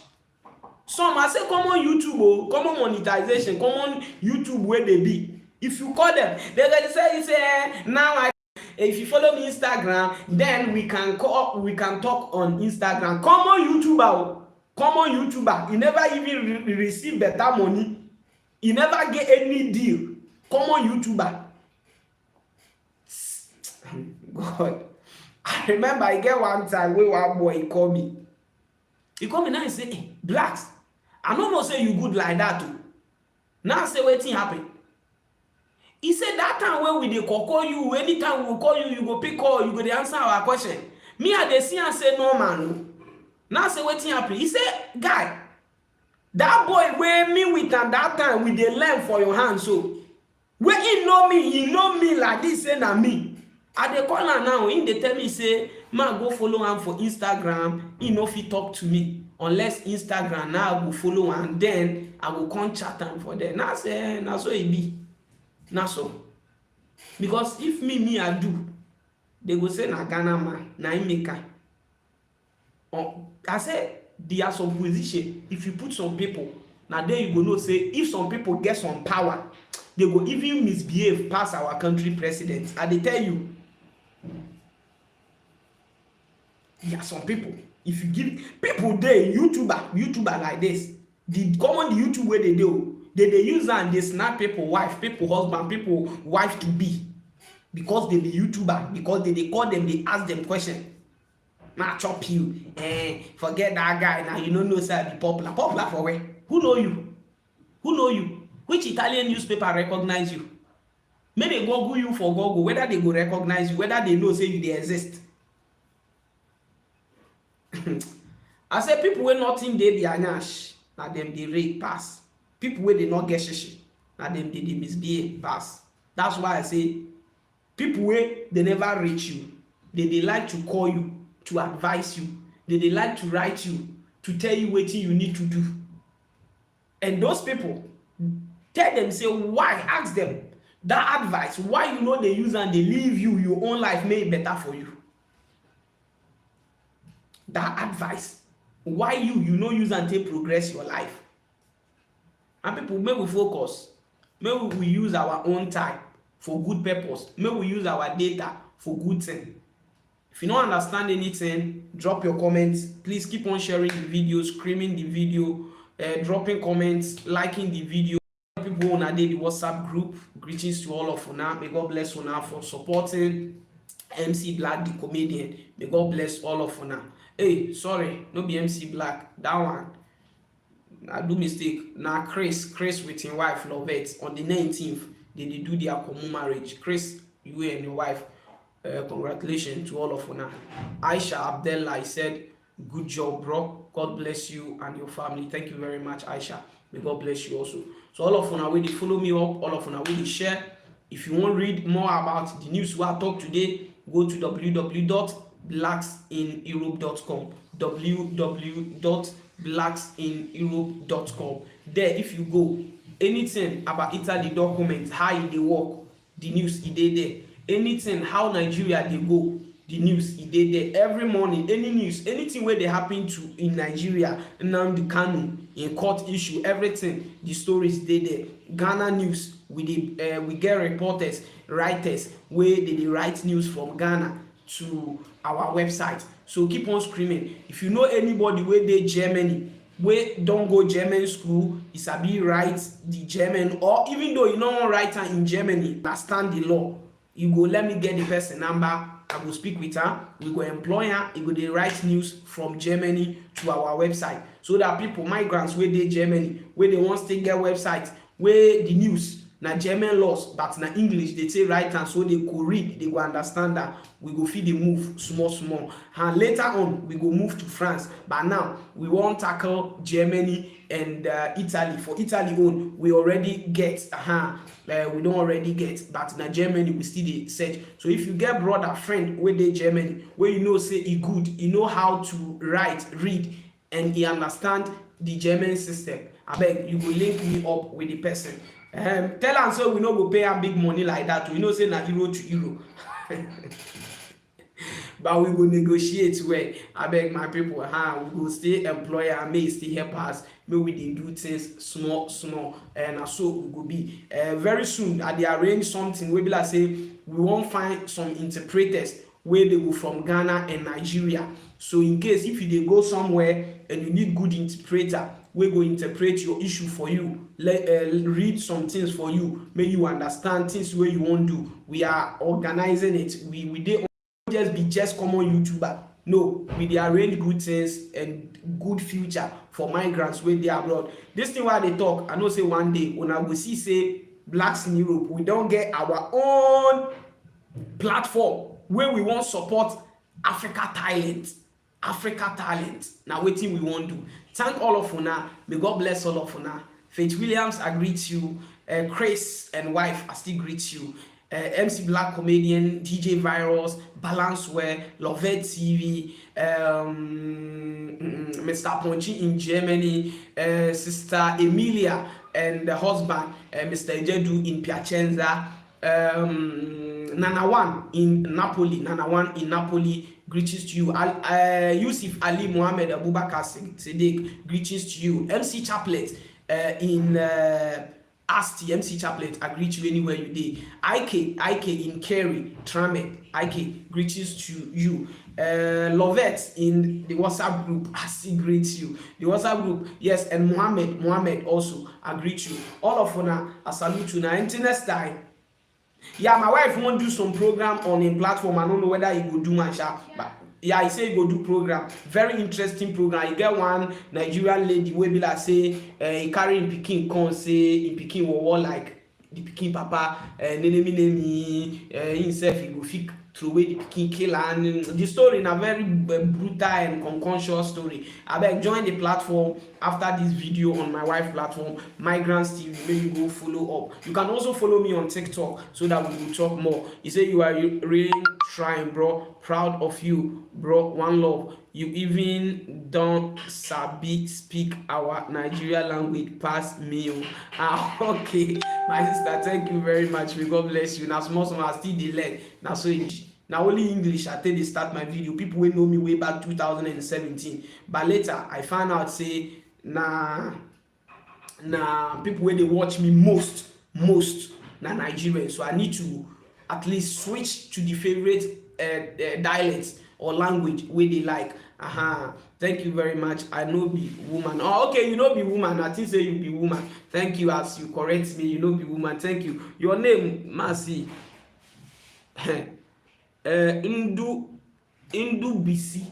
Some I say common YouTube, common monetization, common YouTube where they be. If you call them, they're gonna say now if you follow me Instagram, then we can talk on Instagram. Common YouTuber, he never even receive better money. He never get any deal. Common YouTuber. God. I remember I get one time where one boy he call me now and say, hey, Blacks, I don't know say you good like that too. Now say wetin happen. He said that time when we dey call you, anytime we call you, you go pick call, you go dey answer our question. Me I dey see and say no man. Now say wetin happen. He say, guy, that boy where me with am that time we dey learn for your hand so. When he know me like this say na me. I dey call am now, he dey tell me say, man go follow am for Instagram, he no fit talk to me unless Instagram now I go follow am, then I go come chat am for there. Now say na so e be. Na so. Because if me I do, they go say na Ghana man, na him make am. I say there are some position, if you put some people, now there you go know say if some people get some power, they go even misbehave past our country president. And they tell you, there are some people, if you give people there, YouTuber like this, the common YouTube where they do, they use and they snap people wife, people husband, people wife to be, because they be YouTuber, because they call them, they ask them question. Now chop you, forget that guy. Now you don't know say I be popular for where? Who know you? Which Italian newspaper recognize you? May they Google you for Google, whether they go recognize you, whether they know say you they exist. I say people wey nothing dey their nyash, na them dey rate pass. People wey dey not get shishi, na them dey misbehave pass. That's why I say people wey they never reach you, they like to call you, to advise you, they like to write you, to tell you what you need to do. And those people, tell them, say why, ask them that advice, why you know they use and they leave you your own life made better for you. That advice, why you know use and take progress your life. And people, may we focus, may we use our own time for good purpose, may we use our data for good thing. If you don't understand anything, drop your comments. Please keep on sharing the video, screaming the video, dropping comments, liking the video. People on the WhatsApp group, greetings to all of you now. May God bless you now for supporting MC Black the comedian. May God bless all of you now. Hey, sorry, no be MC Black. That one, I do mistake. Now Chris with his wife Lovette on the 19th, they do their common marriage. Chris, you and your wife, congratulations to all of you now. Aisha Abdullah, I said, good job, bro. God bless you and your family. Thank you very much, Aisha. May God bless you also. So all of you now, will follow me up. All of you now, will share. If you want to read more about the news we I talk today, go to www.blacksineurope.com, www.blacksineurope.com. There, if you go, anything about Italy documents, how e dey work, the news e dey there. Anything how Nigeria dey go, the news e dey there. Every morning, any news, anything wey dey happen to in Nigeria, Nnamdi Kanu, in court issue, everything, the stories dey there. Ghana news, we get reporters, writers wey dey write news from Ghana to our website. So keep on screaming. If you know anybody wey dey Germany, wey don go German school, e sabi write the German, or even though you no wan write am in Germany, understand the law, you go let me get the person number, I go speak with her, we go employ her, e go dey write news from Germany to our website, so that people, migrants wey dey Germany, wey dey wan still get website wey the news na German laws but na English dey take write am, so they go read, they go understand that we go fit dey move small small, and later on we go move to France. But now we wan tackle Germany and Italy. For Italy own, we already get we don already get, but na Germany we still dey search. So if you get brother, friend wey dey Germany, wey you know say e good, e know how to write, read, and e understand the German system, abeg you go link me up with the person. Tell am say we no go pay am big money like that, we know say na euro to euro. But we go negotiate well. Abeg my people, we go stay employer and may stay help us, may we dey do things small small, and so we go be. Very soon I dey arrange something wey be like say we wan find some interpreters wey dey go from Ghana and Nigeria. So in case if you dey go somewhere and you need good interpreter wey go interpret your issue for you, read some things for you, make you understand things wey you wan do, we are organizing it. We dey just common YouTuber. No, we dey arrange good things and good future for migrants wey dey abroad. This thing wey I dey talk, I know say one day una go see say Blacks in Europe, we don get our own platform wey we wan support Africa talent. Na wetin we wan do. Thank all of una. May God bless all of una. Faith Williams, I greet you. Chris and wife, I still greet you. MC Black Comedian, DJ Virus, Balanceware, Lovett TV, Mr. Ponchi in Germany, Sister Emilia and the husband, Mr. Ejedu in Piacenza, Nana One in Napoli, greetings to you. Yusuf Ali Mohammed Abubakar Siddiq, greetings to you. MC Chaplet in Asti, MC Chaplet, I greet you anywhere you dey. IK in Kerry, Tramet, IK, greetings to you. Lovett in the WhatsApp group, I still greet you. The WhatsApp group, yes, and Mohammed also, I greet you. All of una, I salute you. Now, until next time. Yeah, my wife won't do some program on a platform. I don't know whether he go do my shop, but yeah, he say he go do program. Very interesting program. You get one Nigerian lady wey be like say he carry him pikin come say him pikin war like the pikin papa name himself he go fit throw away the pikin kill, and the story na very brutal and unconscious story. Abeg join the platform after this video on my wife platform, Migrants TV. Make you go follow up. You can also follow me on TikTok so that we will talk more. You say you are really trying, bro. Proud of you, bro. One love. You even don't sabi speak our Nigeria language pass me. Okay, my sister, thank you very much. May God bless you. Now small I still dey learn. Now so now only English I tell they start my video. People will know me way back 2017. But later I found out say nah people where they watch me most na Nigerians. So I need to at least switch to the favorite dialects or language where they like. Thank you very much. I know be woman. Oh, okay, you know be woman. I think say you be woman. Thank you as you correct me. You know be woman. Thank you. Your name, Mercy. Indu BC.